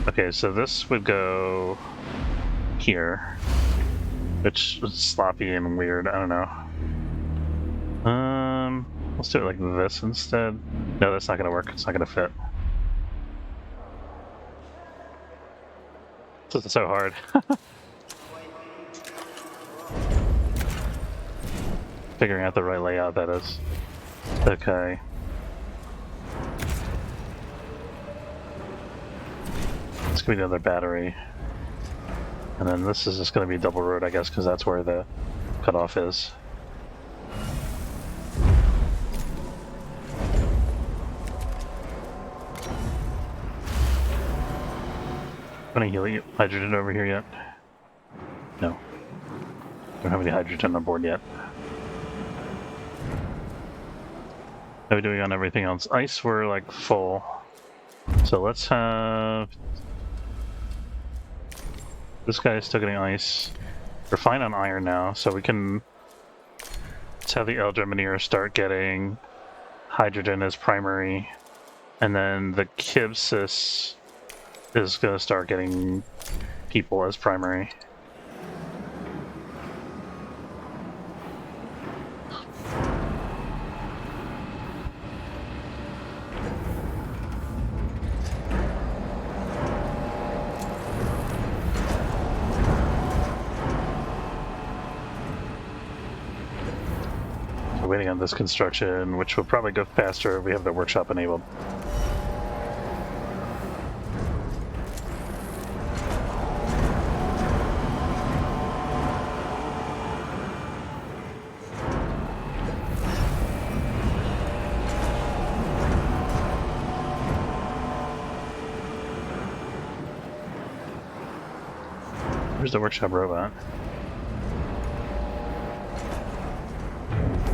Okay, so this would go here, which is sloppy and weird. I don't know. Let's do it like this instead. No, that's not gonna work. It's not gonna fit. This is so hard. Figuring out the right layout, that is. Okay. It's gonna be another battery. And then this is just gonna be double road, I guess, because that's where the cutoff is. Any hydrogen over here yet? No. Don't have any hydrogen on board yet. How are we doing on everything else? Ice, we're like full. So let's have... This guy is still getting ice. We're fine on iron now, so we can... Let's have the Eldremineer start getting hydrogen as primary. And then the Kibsis is going to start getting people as primary. So waiting on this construction, which will probably go faster if we have the workshop enabled. Where's the workshop robot?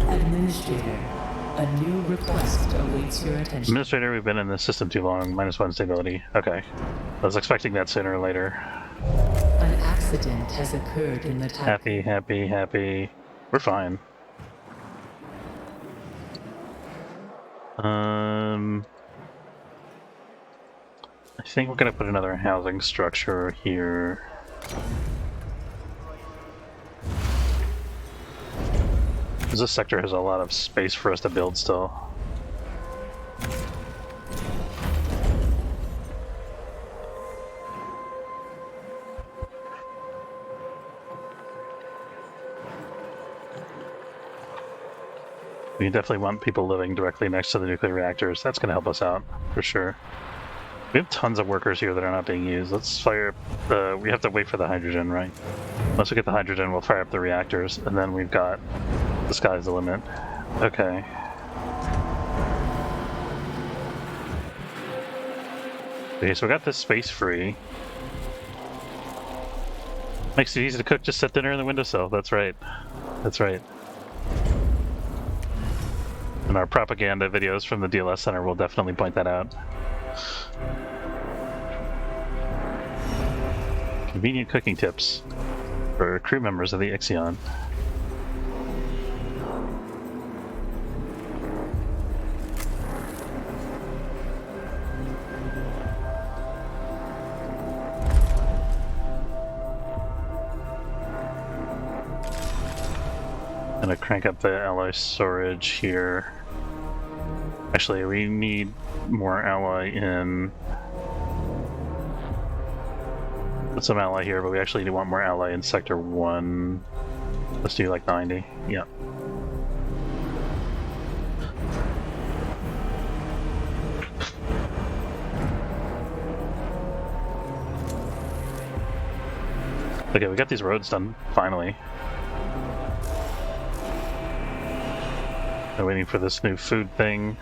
Administrator, a new request awaits your attention. Administrator, we've been in this system too long. -1 stability. Okay. I was expecting that sooner or later. An accident has occurred in the tower. Happy, happy, happy. We're fine. I think we're gonna put another housing structure here. This sector has a lot of space for us to build still. We definitely want people living directly next to the nuclear reactors. That's going to help us out, for sure. We have tons of workers here that are not being used. Let's fire up the... We have to wait for the hydrogen, right? Once we get the hydrogen, we'll fire up the reactors, and then we've got... The sky's the limit. Okay. Okay, so we got this space free. Makes it easy to cook, just set dinner in the windowsill. That's right. That's right. And our propaganda videos from the DLS Center will definitely point that out. Convenient cooking tips for crew members of the Ixion. Gonna crank up the alloy storage here. Actually, we need more alloy in... Put some alloy here, but we actually do want more alloy in Sector 1. Let's do like 90. Yeah. Okay, we got these roads done, finally. I'm waiting for this new food thing.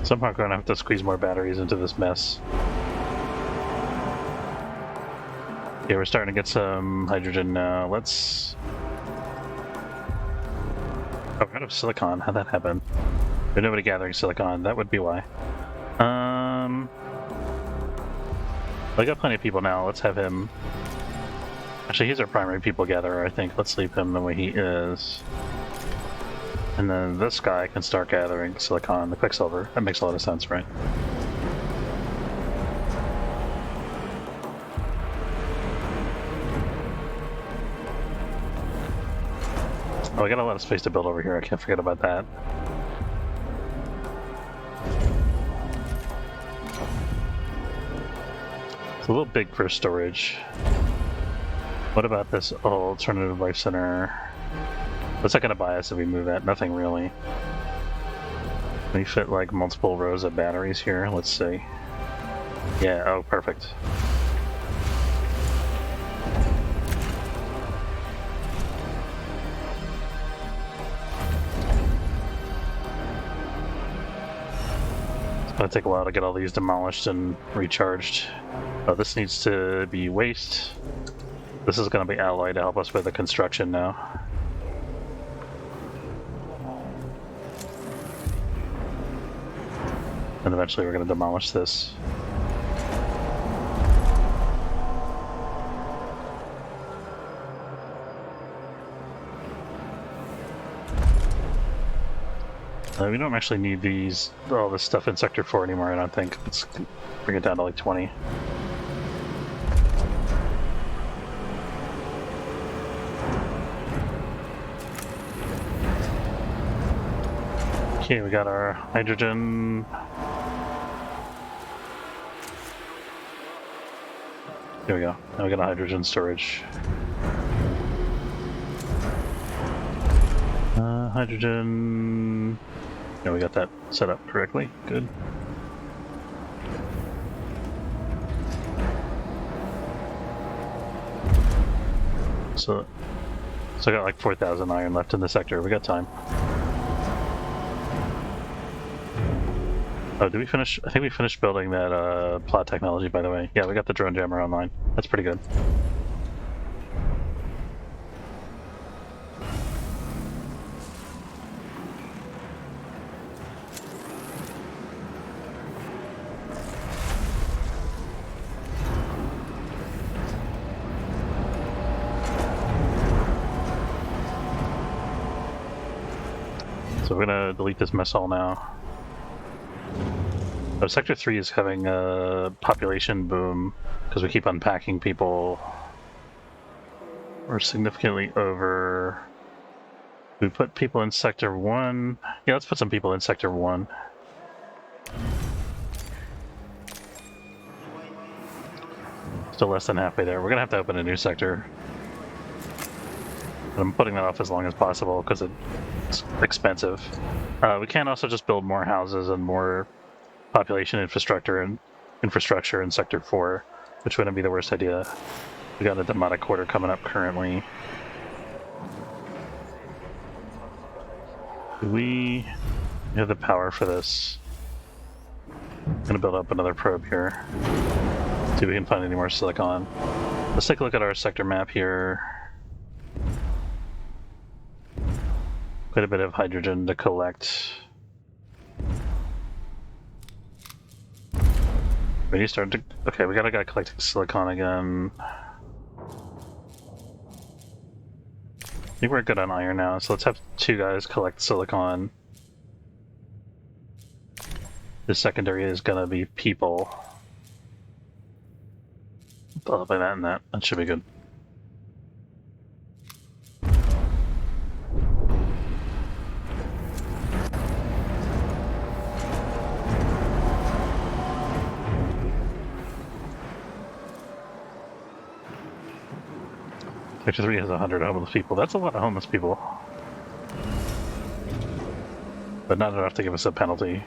Somehow we're gonna have to squeeze more batteries into this mess. Yeah, we're starting to get some hydrogen now. Let's... Oh, we're out of silicon. How'd that happen? There's nobody gathering silicon. That would be why. I got plenty of people now. Let's have him... Actually, he's our primary people gatherer, I think. Let's leave him the way he is. And then this guy can start gathering silicon, the quicksilver. That makes a lot of sense, right? Oh, I got a lot of space to build over here. I can't forget about that. It's a little big for storage. What about this alternative life center? What's that going to buy us if we move that? Nothing really. Can we fit like multiple rows of batteries here? Let's see. Yeah, oh, perfect. It's going to take a while to get all these demolished and recharged. Oh, this needs to be waste. This is going to be alloy to help us with the construction now. And eventually we're going to demolish this. We don't actually need all this stuff in Sector 4 anymore, I don't think. Let's bring it down to like 20. Okay, we got our hydrogen. Here we go. Now we got a hydrogen storage. Hydrogen. Yeah, we got that set up correctly. Good. So I got like 4,000 iron left in the sector. We got time. Oh, did we finish? I think we finished building that plot technology, by the way. Yeah, we got the drone jammer online. That's pretty good. So we're gonna delete this mess hall now. Oh, Sector 3 is having a population boom because we keep unpacking people. We're significantly over. We put people in Sector 1. Yeah, let's put some people in Sector 1. Still less than halfway there. We're gonna have to open a new sector. I'm putting that off as long as possible because it's expensive. We can also just build more houses and more population infrastructure in Sector 4, which wouldn't be the worst idea. We got a Demotic Quarter coming up currently. Do we have the power for this? I'm gonna build up another probe here. See if we can find any more silicon. Let's take a look at our sector map here. Quite a bit of hydrogen to collect. Ready to start to... Okay, we got a guy collecting silicon again. I think we're good on iron now, so let's have 2 guys collect silicon. The secondary is gonna be people. Followed by that and that. That should be good. Sector 3 has 100 homeless people. That's a lot of homeless people. But not enough to give us a penalty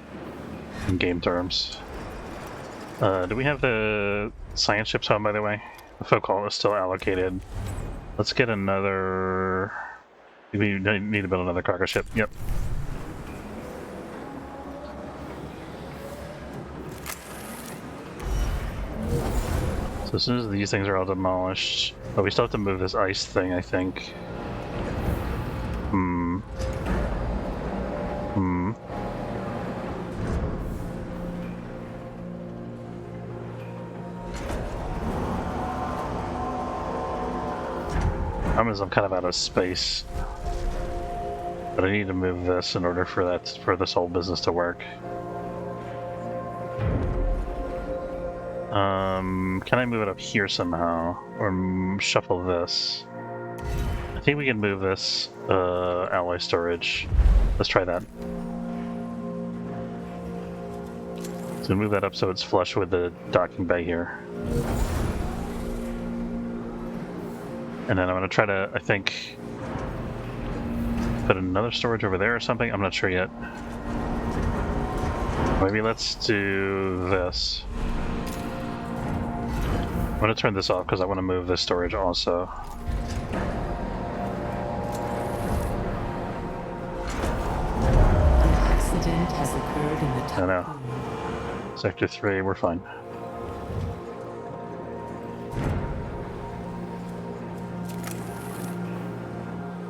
in game terms. Do we have the science ships home, by the way? The folk hall is still allocated. Let's get another... We need to build another cargo ship. Yep. As soon as these things are all demolished... Oh, we still have to move this ice thing, I think. Problem is I'm kind of out of space. But I need to move this in order for this whole business to work. Can I move it up here somehow? Or shuffle this? I think we can move this alloy storage. Let's try that. So move that up so it's flush with the docking bay here. And then I'm going to try to, I think, put another storage over there or something. I'm not sure yet. Maybe let's do this. I'm going to turn this off because I want to move this storage also. An accident has occurred in the I know. Sector 3, we're fine.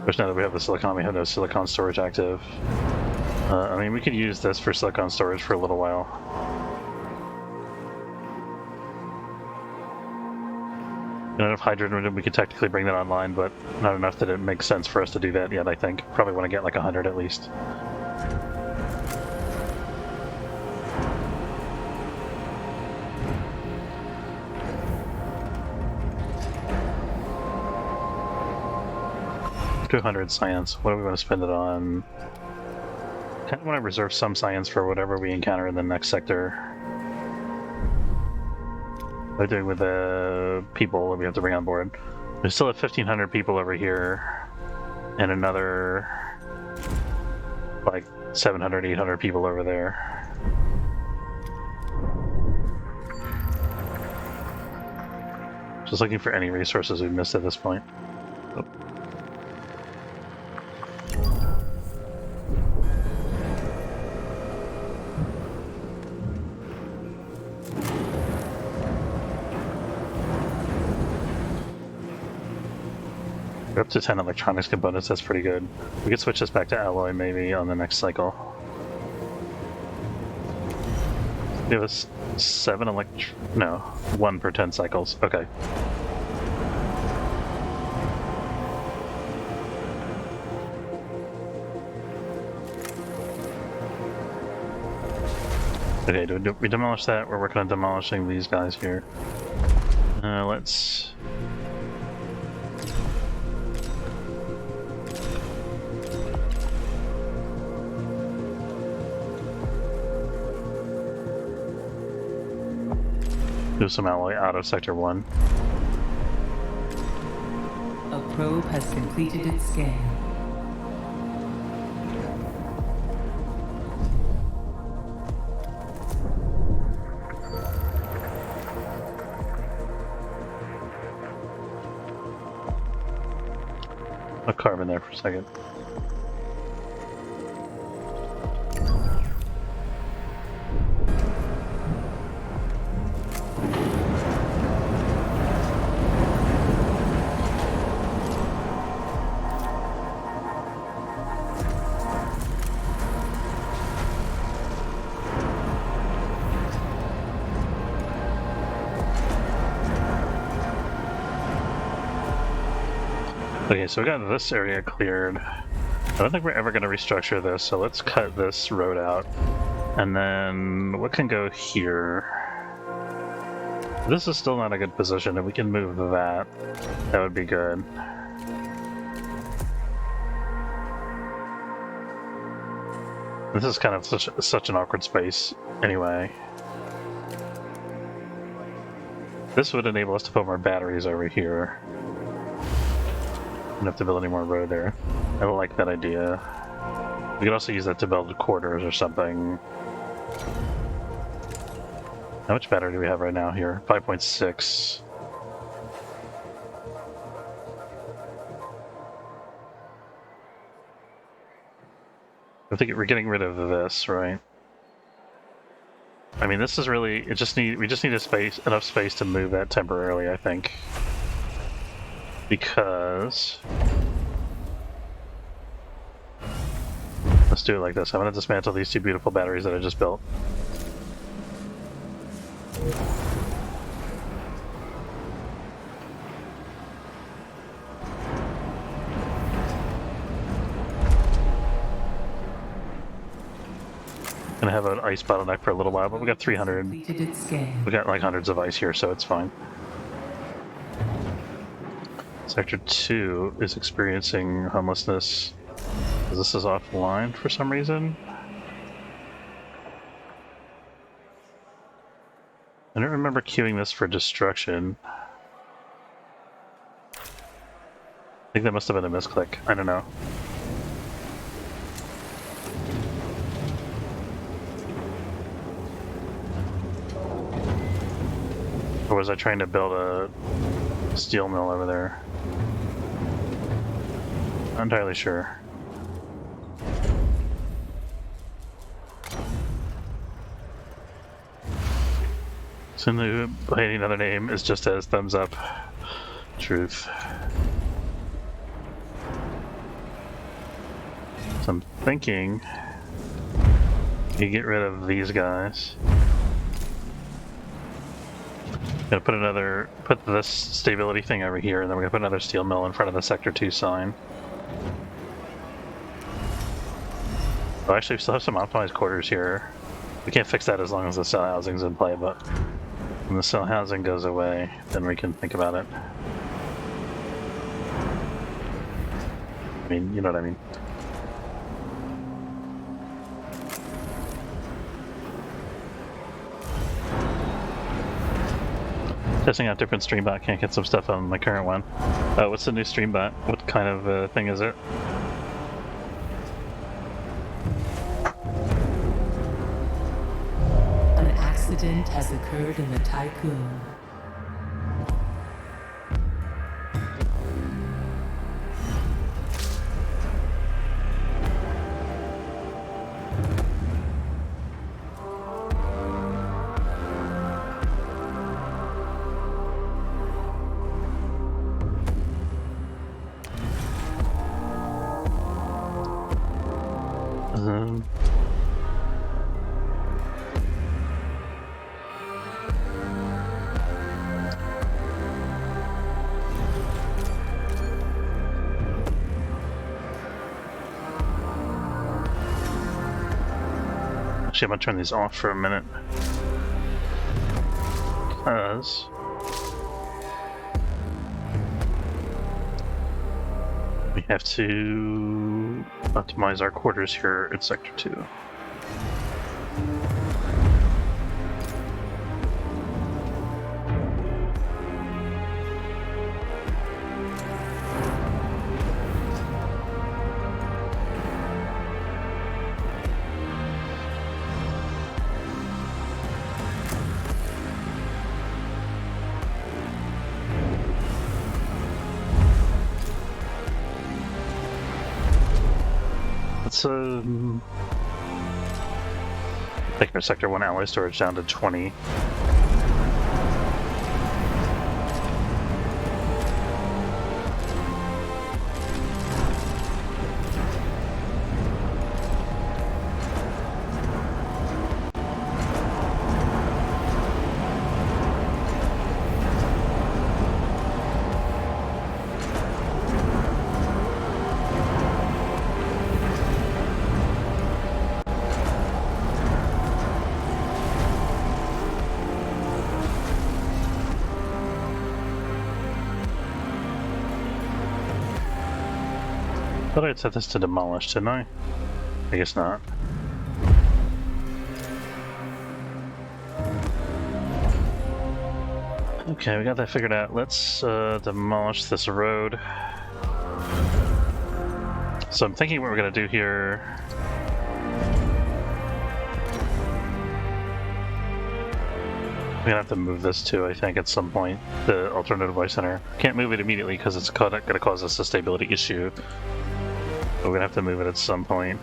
Which now that we have the silicon, we have no silicon storage active. I mean, we could use this for silicon storage for a little while. Not enough hydrogen, we could technically bring that online, but not enough that it makes sense for us to do that yet, I think. Probably want to get like 100 at least. $200 science. What do we want to spend it on? Kind of want to reserve some science for whatever we encounter in the next sector. What are we doing with the people that we have to bring on board? We still have 1,500 people over here, and another like 700, 800 people over there. Just looking for any resources we've missed at this point. Oh. We're up to 10 electronics components, that's pretty good. We could switch this back to alloy maybe on the next cycle. Give us 7 no, 1 per 10 cycles. Okay. Okay, do we demolish that? We're working on demolishing these guys here. Let's... do some alloy out of Sector 1. A probe has completed its scan. A carbon there for a second. Okay, so we got this area cleared. I don't think we're ever going to restructure this, so let's cut this road out. And then what can go here? This is still not a good position, and we can move that. That would be good. This is kind of such an awkward space anyway. This would enable us to put more batteries over here. Don't have to build any more road there. I like that idea. We could also use that to build quarters or something. How much battery do we have right now here? 5.6. I think we're getting rid of this, right? I mean, this is really, we just need enough space to move that temporarily, I think. Because... Let's do it like this. I'm going to dismantle these two beautiful batteries that I just built. Gonna have an ice bottleneck for a little while, but we got 300. We got like hundreds of ice here, so it's fine. Sector 2 is experiencing homelessness. This is offline for some reason. I don't remember queuing this for destruction. I think that must have been a misclick. I don't know. Or was I trying to build a steel mill over there? Not entirely sure. Sunu, by any other name, is just as thumbs up. Truth. So I'm thinking you get rid of these guys. Gonna put this stability thing over here, and then we're gonna put another steel mill in front of the Sector 2 sign. Oh, actually, we still have some optimized quarters here. We can't fix that as long as the cell housing's in play, but when the cell housing goes away, then we can think about it. I mean, you know what I mean. Testing out different streambot, can't get some stuff on my current one. What's the new streambot? What kind of thing is it? An accident has occurred in the Tycoon. Actually, I'm gonna turn these off for a minute. Because we have to optimize our quarters here at Sector 2. Let's take our Sector 1 alloy storage down to 20. I thought I'd set this to demolish, didn't I? I guess not. Okay, we got that figured out. Let's demolish this road. So I'm thinking what we're gonna do here. We're gonna have to move this too, I think, at some point. The alternative voice center. Can't move it immediately because it's gonna cause us a stability issue. But we're gonna have to move it at some point.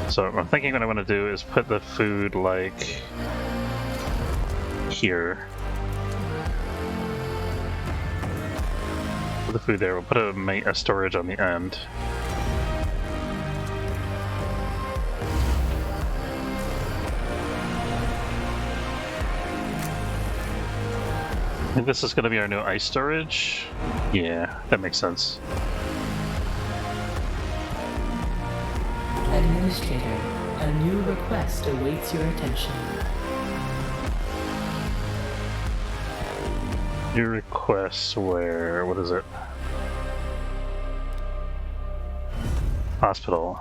So I'm thinking what I want to do is put the food like here. Put the food there. We'll put a storage on the end. I think this is going to be our new ice storage. Yeah, that makes sense. Administrator, a new request awaits your attention. New request where? What is it? Hospital.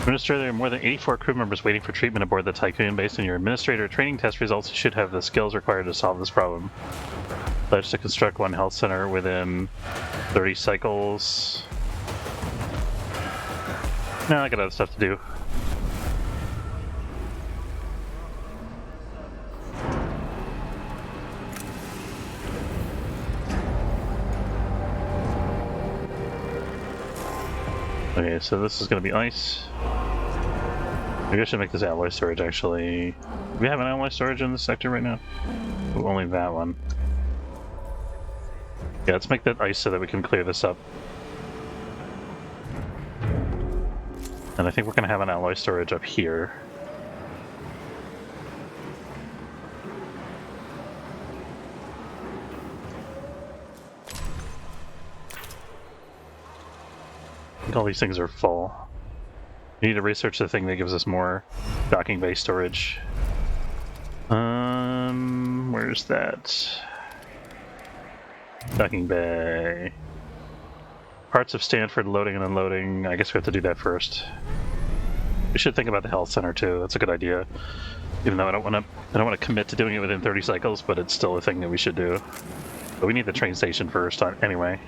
Administrator, there are more than 84 crew members waiting for treatment aboard the Tycoon. Based on your administrator training test results, you should have the skills required to solve this problem. Pledge to construct one health center within 30 cycles. No, I got other stuff to do. Okay, so this is going to be ice. Maybe I should make this alloy storage, actually. Do we have an alloy storage in this sector right now? Ooh, only that one. Yeah, let's make that ice so that we can clear this up. And I think we're going to have an alloy storage up here. I think all these things are full. We need to research the thing that gives us more docking bay storage. Where's that? Docking bay. Parts of Stanford loading and unloading. I guess we have to do that first. We should think about the health center too. That's a good idea. Even though I don't want to commit to doing it within 30 cycles, but it's still a thing that we should do. But we need the train station first, anyway.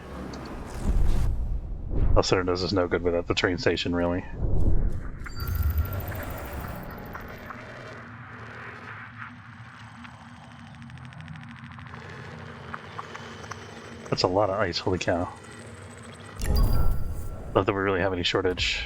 Health center does us no good without the train station, really. That's a lot of ice, holy cow. Not that we really have any shortage.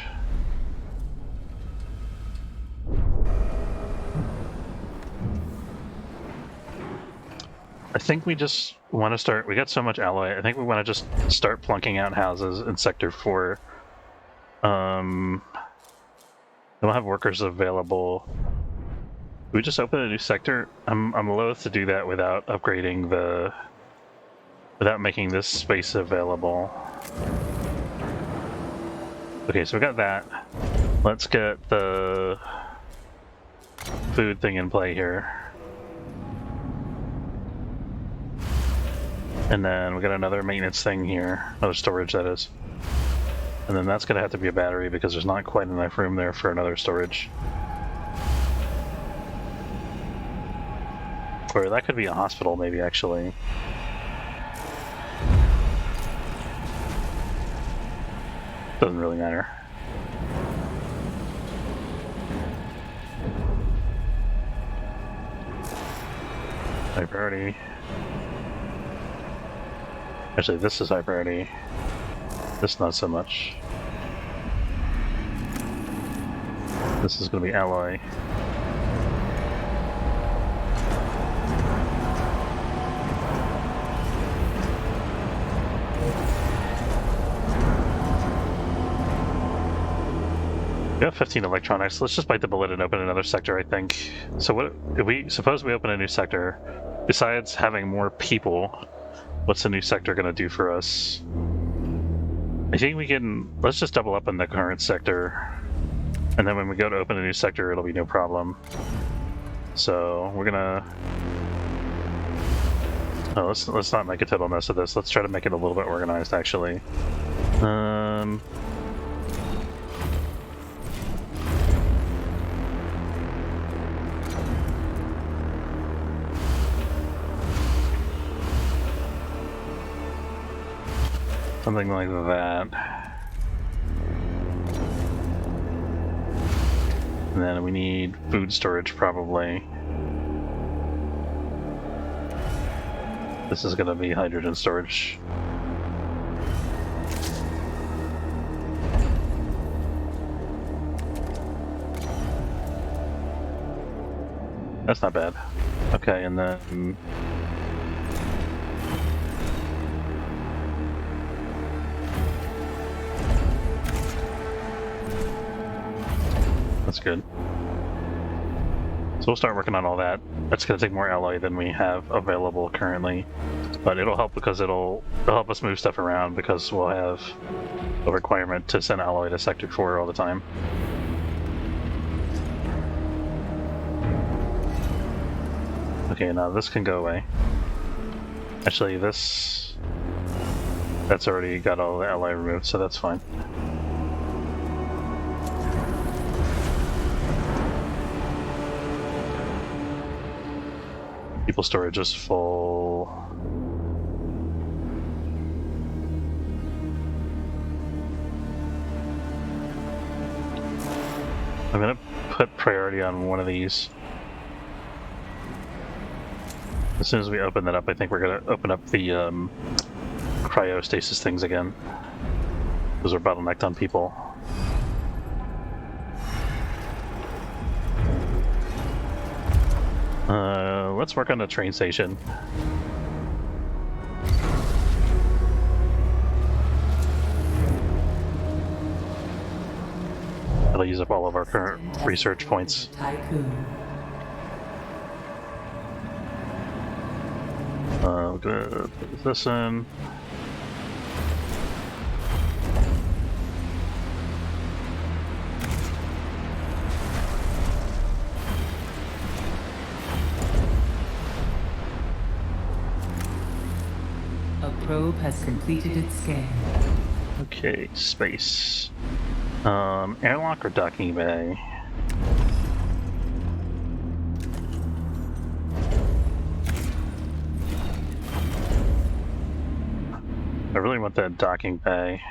I think we just want to start, we got so much alloy, I think we want to just start plunking out houses in Sector 4. We'll have workers available. We just open a new sector? I'm loath to do that without upgrading the... without making this space available. Okay, so we got that. Let's get the food thing in play here. And then we got another maintenance thing here. Another storage, that is. And then that's going to have to be a battery because there's not quite enough room there for another storage. Or that could be a hospital, maybe, actually. Doesn't really matter. High priority. Actually, this is high priority. This not so much. This is going to be alloy. We have 15 electronics. Let's just bite the bullet and open another sector, I think. So what if we suppose we open a new sector? Besides having more people, what's the new sector going to do for us? I think we can... let's just double up in the current sector. And then when we go to open a new sector, it'll be no problem. So we're gonna... oh, let's not make a total mess of this. Let's try to make it a little bit organized, actually. Something like that. And then we need food storage, probably. This is going to be hydrogen storage. That's not bad. Okay, and then... That's good. So we'll start working on all that. That's going to take more alloy than we have available currently, but it'll help because it'll help us move stuff around because we'll have a requirement to send alloy to Sector 4 all the time. Okay, now this can go away. Actually, that's already got all the alloy removed, so that's fine. People storage is full. I'm gonna put priority on one of these. As soon as we open that up, I think we're gonna open up the cryostasis things again. Those are bottlenecked on people. Let's work on the train station. That'll use up all of our current research points. We're gonna put this in. A probe has completed its scan. Okay, space. Airlock or docking bay? I really want that docking bay.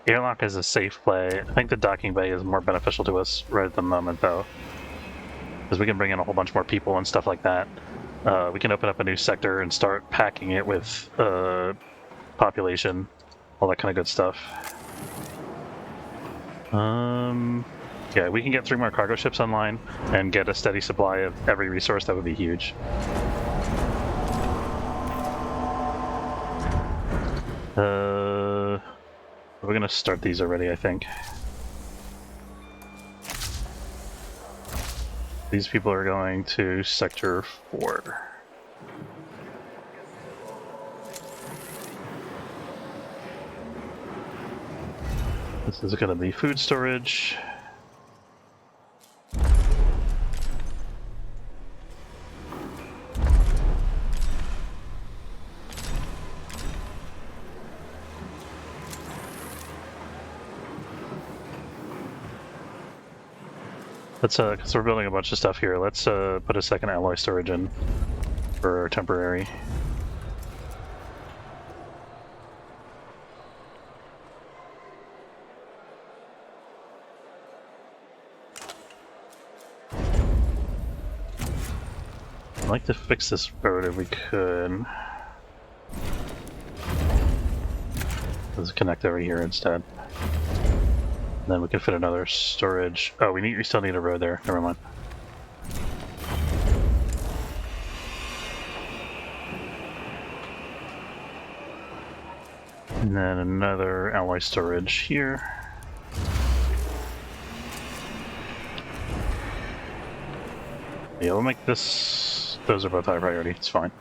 Airlock is a safe play. I think the docking bay is more beneficial to us right at the moment, though. Because we can bring in a whole bunch more people and stuff like that. We can open up a new sector and start packing it with population, all that kind of good stuff. Yeah, we can get 3 more cargo ships online and get a steady supply of every resource. That would be huge. We're gonna start these already, I think. These people are going to Sector 4. This is going to be food storage. Let's because we're building a bunch of stuff here. Let's put a second alloy storage in for temporary. I'd like to fix this road if we could. Let's connect over here instead. And then we can fit another storage. Oh, we still need a road there. Never mind. And then another alloy storage here. Yeah, we'll make this. Those are both high priority. It's fine.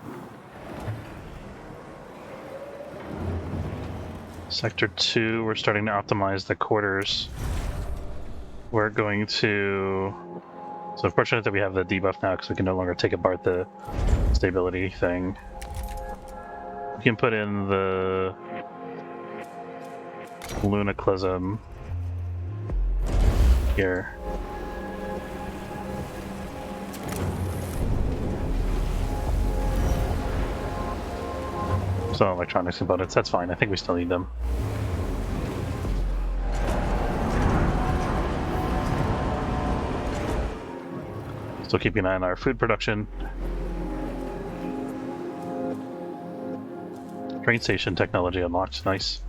Sector 2, we're starting to optimize the quarters. We're going to... So fortunate that we have the debuff now because we can no longer take apart the stability thing. We can put in the lunaclism here. Some electronics components, that's fine. I think we still need them. Still keeping an eye on our food production. Train station technology unlocked, nice.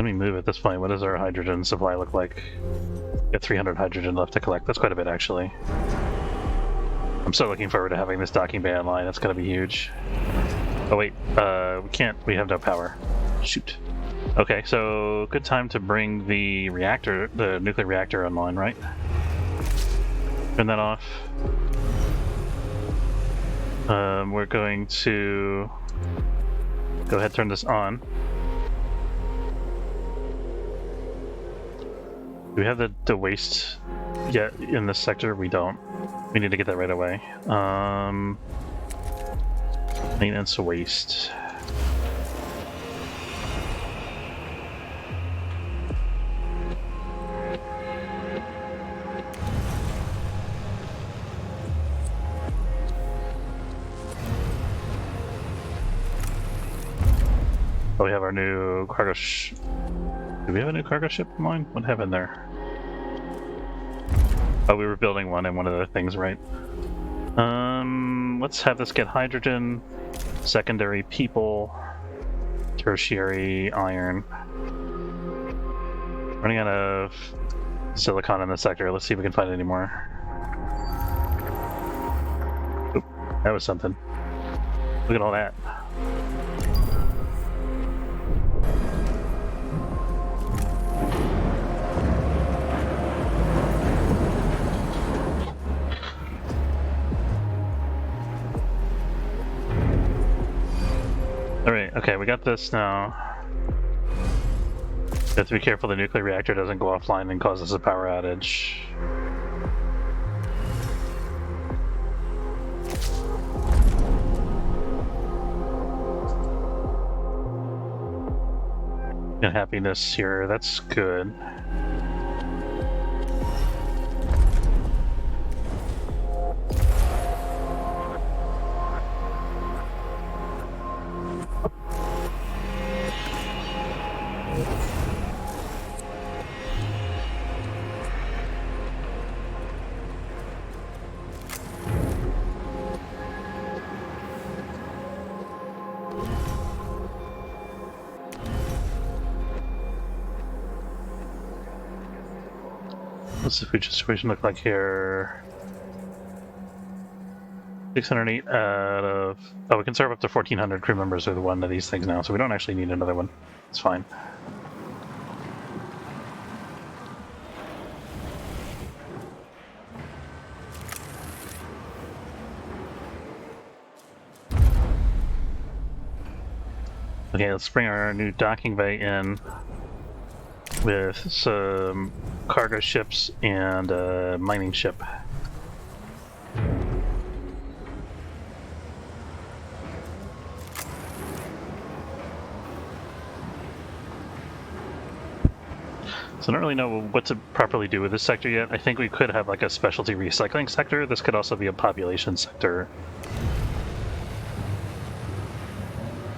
Let me move at this point. What does our hydrogen supply look like? We have 300 hydrogen left to collect. That's quite a bit, actually. I'm so looking forward to having this docking bay online. It's going to be huge. Oh wait, we can't. We have no power. Shoot. Okay, so good time to bring the reactor, the nuclear reactor online, right? Turn that off. We're going to go ahead and turn this on. Do we have the waste yet in this sector? We don't. We need to get that right away. Maintenance waste. Oh, we have our new cargo do we have a new cargo ship in line? What happened there? Oh, we were building one and one of the things, right? Let's have this get hydrogen, secondary people, tertiary iron. Running out of silicon in the sector. Let's see if we can find any more. Oop, that was something. Look at all that. Alright, okay, we got this now. We have to be careful the nuclear reactor doesn't go offline and cause us a power outage. And happiness here, that's good. What's the food situation look like here? 608 out of... Oh, we can serve up to 1,400 crew members with one of these things now, so we don't actually need another one. It's fine. Okay, let's bring our new docking bay in with some cargo ships and a mining ship. So I don't really know what to properly do with this sector yet. I think we could have like a specialty recycling sector. This could also be a population sector.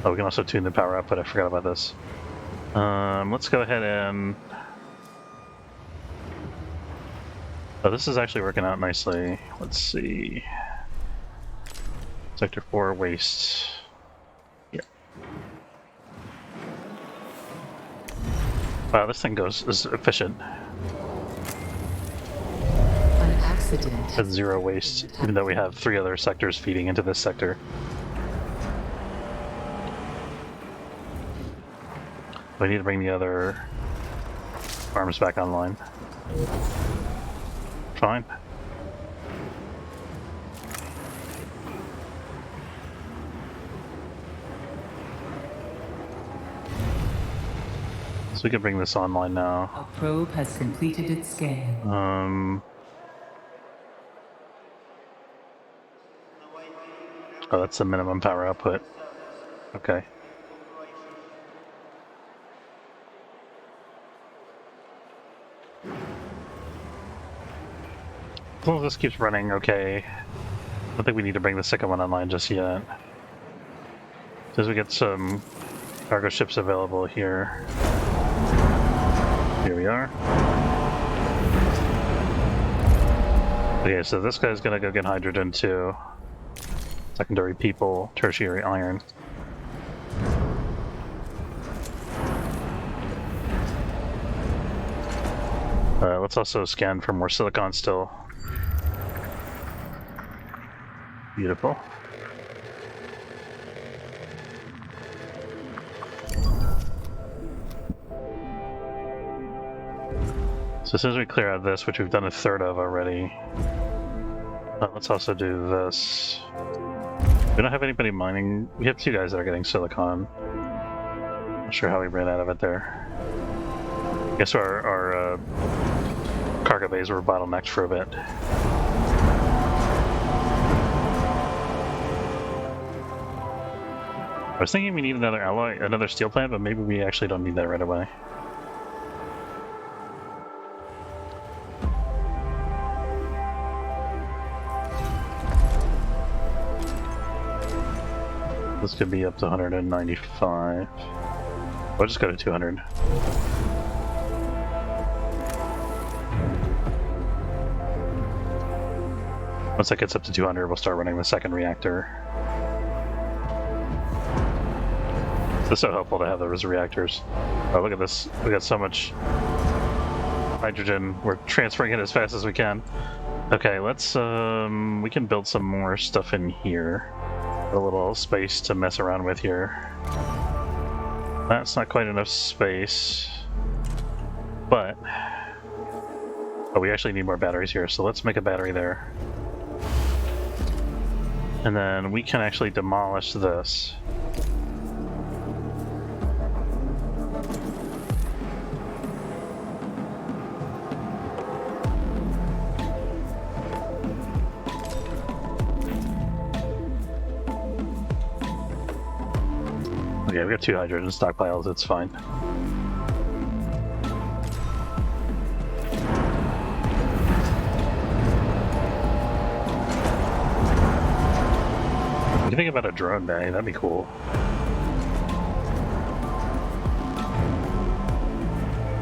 Oh, we can also tune the power output. I forgot about this. Let's go ahead and... Oh, this is actually working out nicely. Let's see. Sector 4 waste. Yeah. Wow, this thing is efficient. An accident. At 0 waste, even though we have 3 other sectors feeding into this sector. We need to bring the other farms back online. Fine. So we can bring this online now. A probe has completed its scan. Oh, that's the minimum power output. Okay. As long as this keeps running, okay. I don't think we need to bring the second one online just yet. As we get some cargo ships available here. Here we are. Okay, so this guy's gonna go get hydrogen too. Secondary people, tertiary iron. Let's also scan for more silicon still. Beautiful. So as soon as we clear out this, which we've done a third of already, let's also do this. We don't have anybody mining. We have 2 guys that are getting silicon. Not sure how we ran out of it there. I guess our cargo bays were bottlenecked for a bit. I was thinking we need another alloy, another steel plant, but maybe we actually don't need that right away. This could be up to 195. We'll just go to 200. Once that gets up to 200, we'll start running the second reactor. It's so helpful to have those reactors. Oh, look at this. We got so much hydrogen. We're transferring it as fast as we can. Okay, let's, we can build some more stuff in here. A little space to mess around with here. That's not quite enough space. But... oh, we actually need more batteries here, so let's make a battery there. And then we can actually demolish this. Okay, we got 2 hydrogen stockpiles, it's fine. What do you think about a drone bay? That'd be cool.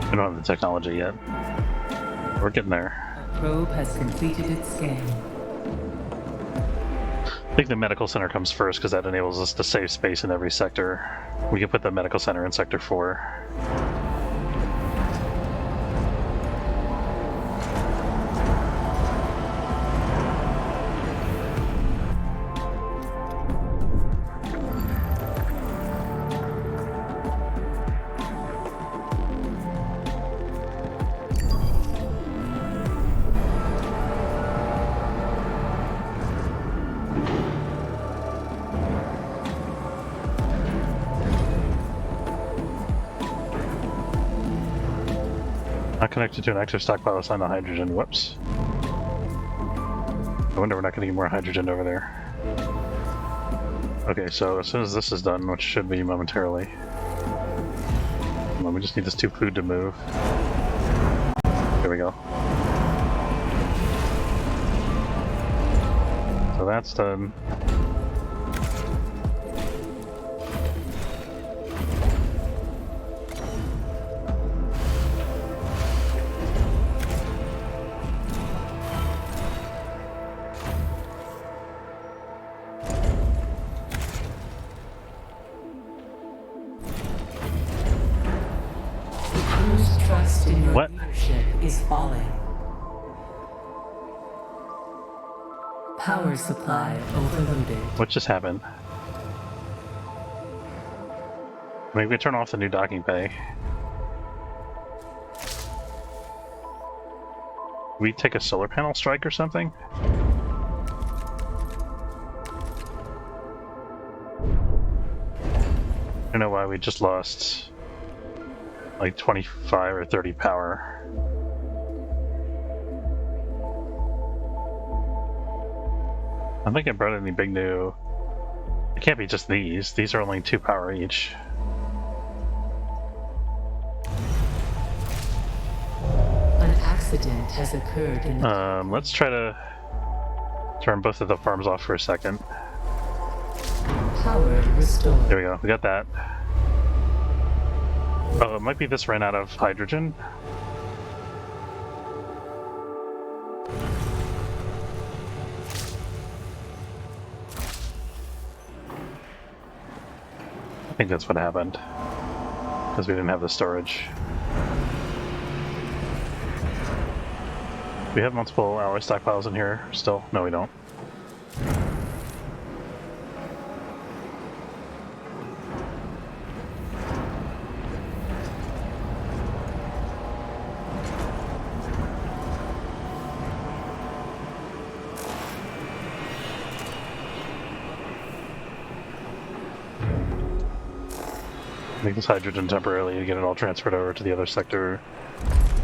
We don't have the technology yet. We're getting there. A probe has completed its scan. I think the medical center comes first because that enables us to save space in every sector. We can put the medical center in sector 4. Not connected to an active stockpile assigned to hydrogen. Whoops. I wonder we're not going to get more hydrogen over there. Okay, so as soon as this is done, which should be momentarily. We just need this 2 food to move. There we go. So that's done. Trust in your What? leadership is falling. Power supply overloaded. What just happened? Maybe we turn off the new docking bay. We take a solar panel strike or something? I don't know why we just lost like 25 or 30 power. I don't think I brought any big new... It can't be just these. These are only 2 power each. An accident has occurred in the Let's try to turn both of the farms off for a second. power restored. There we go. We got that. Oh, it might be this ran out of hydrogen. I think that's what happened. Because we didn't have the storage. We have multiple alloy stockpiles in here still. No, we don't. Make this hydrogen temporarily to get it all transferred over to the other sector.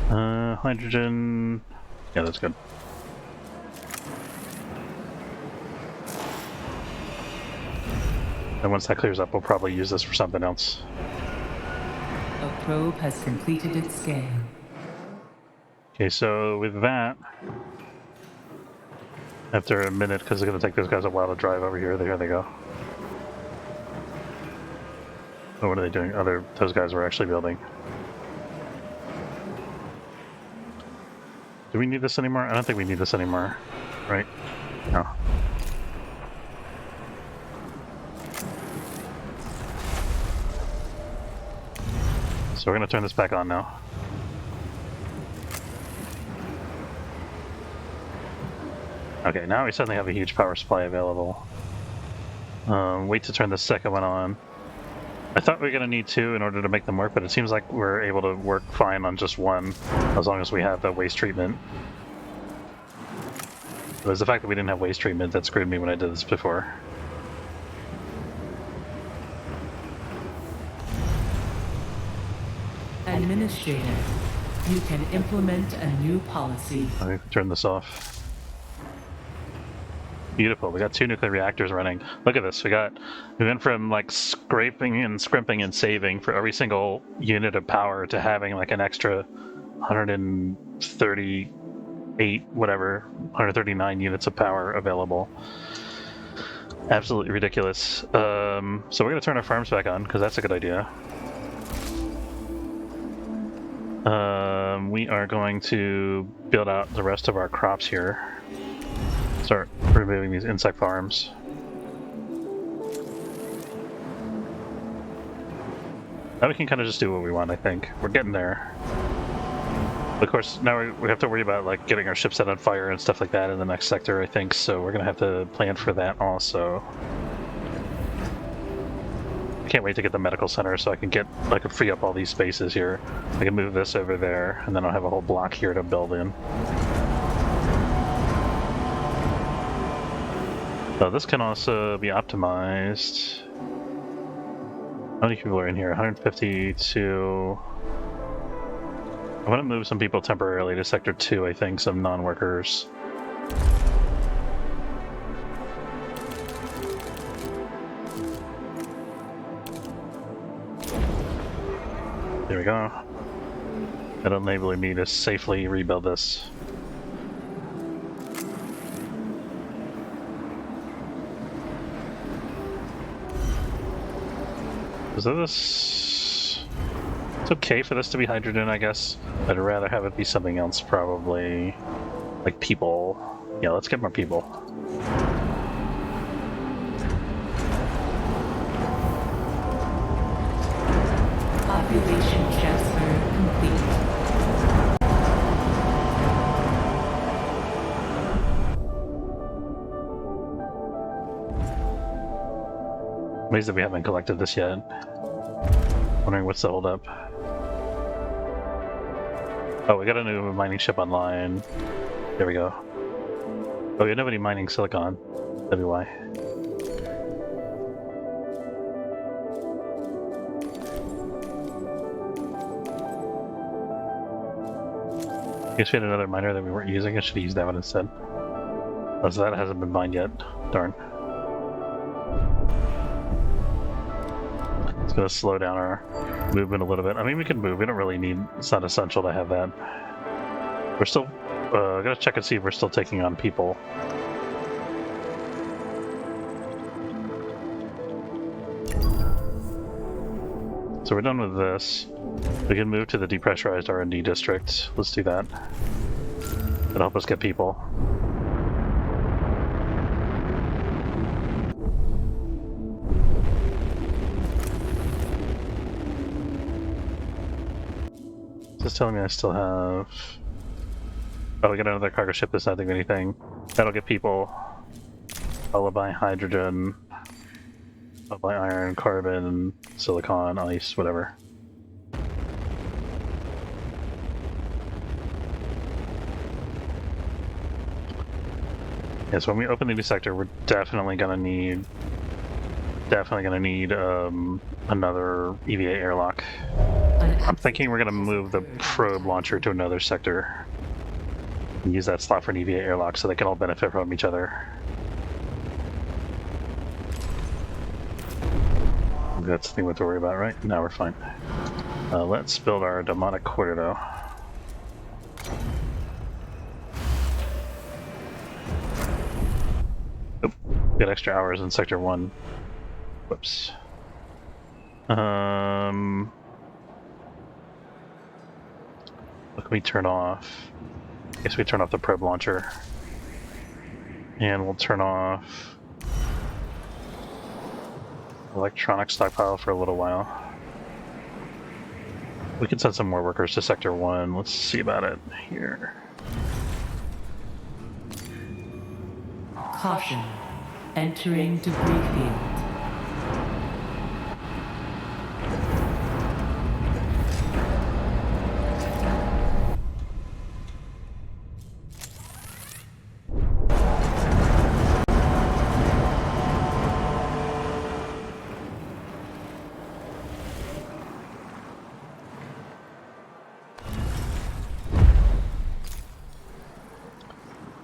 Hydrogen... Yeah, that's good. And once that clears up, we'll probably use this for something else. A probe has completed its scan. Okay, so with that, after a minute, because it's going to take those guys a while to drive over here, there they go. Oh, what are they doing? Oh, those guys were actually building. Do we need this anymore? I don't think we need this anymore, right? No. So we're going to turn this back on now. Okay, now we suddenly have a huge power supply available. Wait to turn the second one on. I thought we were going to need two in order to make them work, but it seems like we're able to work fine on just one, as long as we have the waste treatment. It was the fact that we didn't have waste treatment that screwed me when I did this before. Administrator, you can implement a new policy. Okay, turn this off. Beautiful. We got 2 nuclear reactors running. Look at this. We went from like scraping and scrimping and saving for every single unit of power to having like an extra 138 whatever, 139 units of power available. Absolutely ridiculous. So we're gonna turn our farms back on because that's a good idea. We are going to build out the rest of our crops here. Start removing these insect farms. Now we can kind of just do what we want, I think. We're getting there. Of course, now we have to worry about like getting our ship set on fire and stuff like that in the next sector, I think, so we're going to have to plan for that also. I can't wait to get the medical center so I can free up all these spaces here. I can move this over there, and then I'll have a whole block here to build in. So this can also be optimized. How many people are in here? 152. I want to move some people temporarily to Sector 2, I think, some non-workers. There we go. That'll enable me to safely rebuild this. Is this... It's okay for this to be hydrogen, I guess. I'd rather have it be something else, probably. Like people. Yeah, let's get more people. Population transfer complete. Amazed that we haven't collected this yet. Wondering what's the holdup. Oh, we got a new mining ship online. There we go. Oh, we have nobody mining silicon. That'd be why. I guess we had another miner that we weren't using. I should have used that one instead. Oh, so that hasn't been mined yet. Darn. It's gonna slow down our movement a little bit. I mean, we can move. We don't really need... It's not essential to have that. We're still... gonna check and see if we're still taking on people. So we're done with this. We can move to the depressurized R&D district. Let's do that. That'll help us get people. Just telling me I still have Oh, we got another cargo ship that's not doing anything. That'll get people. Followed by hydrogen, followed by iron, carbon, silicon, ice, whatever. Yeah, so when we open the new sector, we're definitely gonna need another EVA airlock. I'm thinking we're gonna move the probe launcher to another sector and use that slot for an EVA airlock so they can all benefit from each other. That's the thing we have to worry about, right? No, we're fine. Let's build our demonic quarter, though. Oop, got extra hours in Sector 1. Whoops. What can we turn off? I guess we turn off the probe launcher. And we'll turn off electronic stockpile for a little while. We can send some more workers to Sector 1. Let's see about it here. Caution. Entering debris field.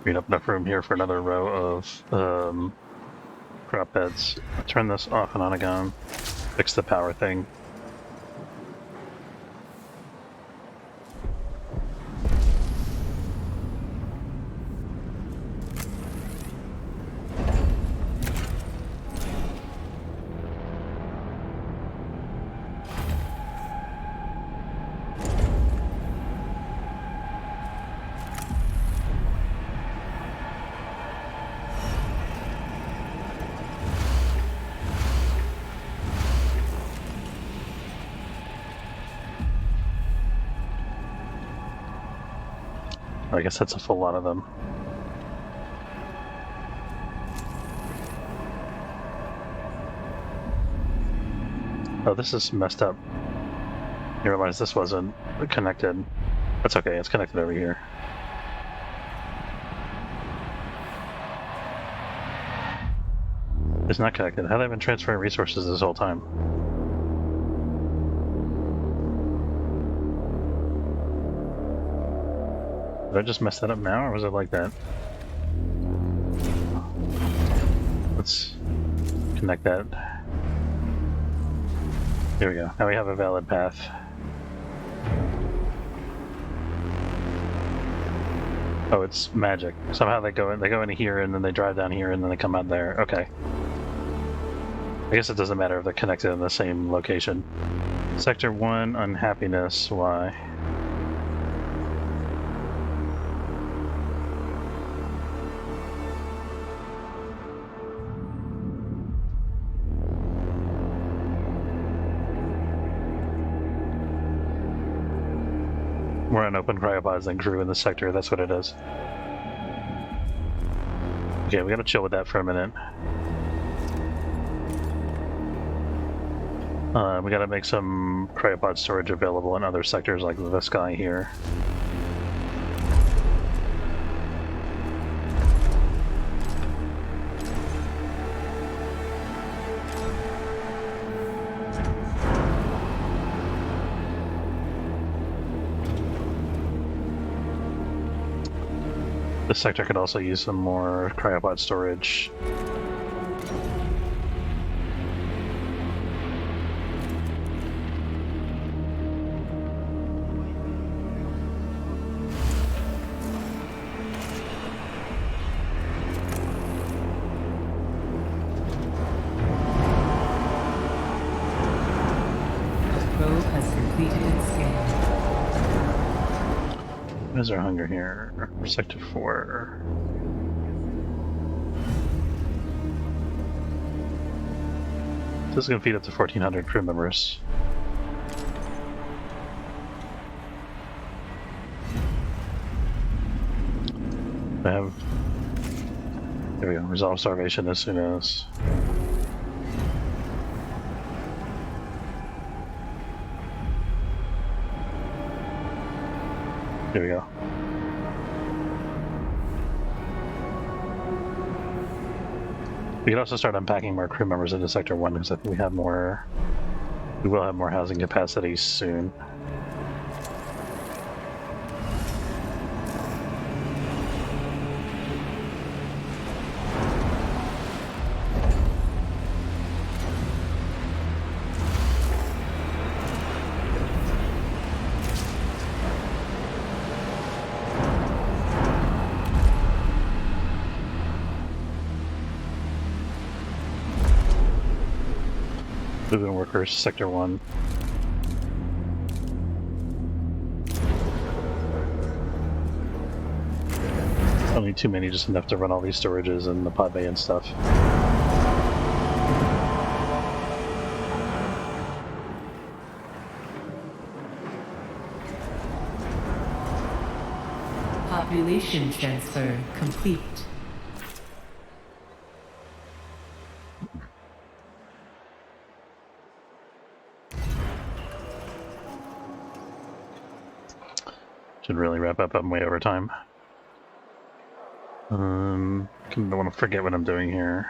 Freed up enough room here for another row of prop beds. Turn this off and on again. Fix the power thing. I guess that's a full lot of them. Oh, this is messed up. I realized this wasn't connected. That's okay, it's connected over here. It's not connected. How have I been transferring resources this whole time? Did I just mess that up now, or was it like that? Let's connect that. There we go. Now we have a valid path. Oh, it's magic. Somehow they go into here and then they drive down here and then they come out there. Okay. I guess it doesn't matter if they're connected in the same location. Sector 1, unhappiness, why? We're on open cryopods and grew in the sector, that's what it is. Okay, we gotta chill with that for a minute. We gotta make some cryopod storage available in other sectors like this guy here. This sector could also use some more cryopod storage. Probe has completed its scan. What is our hunger here? Sector 4. This is going to feed up to 1,400 crew members. I have. There we go. Resolve starvation as soon as. Here we go. We can also start unpacking more crew members into Sector 1 because I think we have more. We will have more housing capacity soon. Moving workers, Sector 1. Don't need too many, just enough to run all these storages and the pod bay and stuff. Population transfer complete. Should really wrap up. I'm way over time. I don't want to forget what I'm doing here.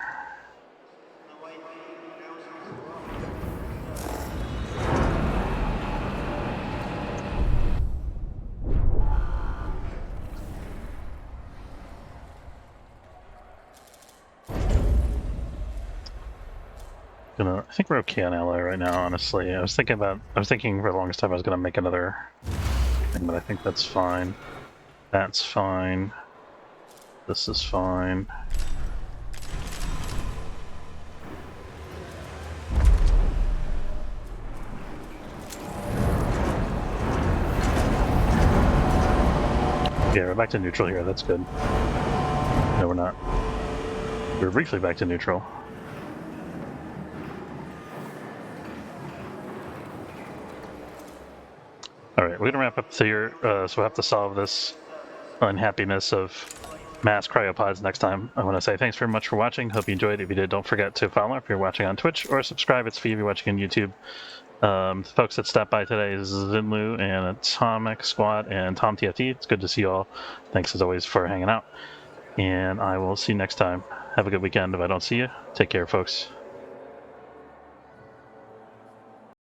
I think we're okay on ally right now, honestly. I was thinking for the longest time I was gonna make another thing, but I think that's fine. That's fine. This is fine. Yeah, we're back to neutral here, that's good. No, we're not. We're briefly back to neutral. Alright, we're gonna wrap up here, so we'll have to solve this unhappiness of mass cryopods next time. I want to say thanks very much for watching. Hope you enjoyed. If you did, don't forget to follow if you're watching on Twitch, or subscribe. It's free if you're watching on YouTube. The folks that stopped by today is Zinlu and Atomic Squad and Tom TFT. It's good to see you all. Thanks as always for hanging out. And I will see you next time. Have a good weekend if I don't see you. Take care, folks.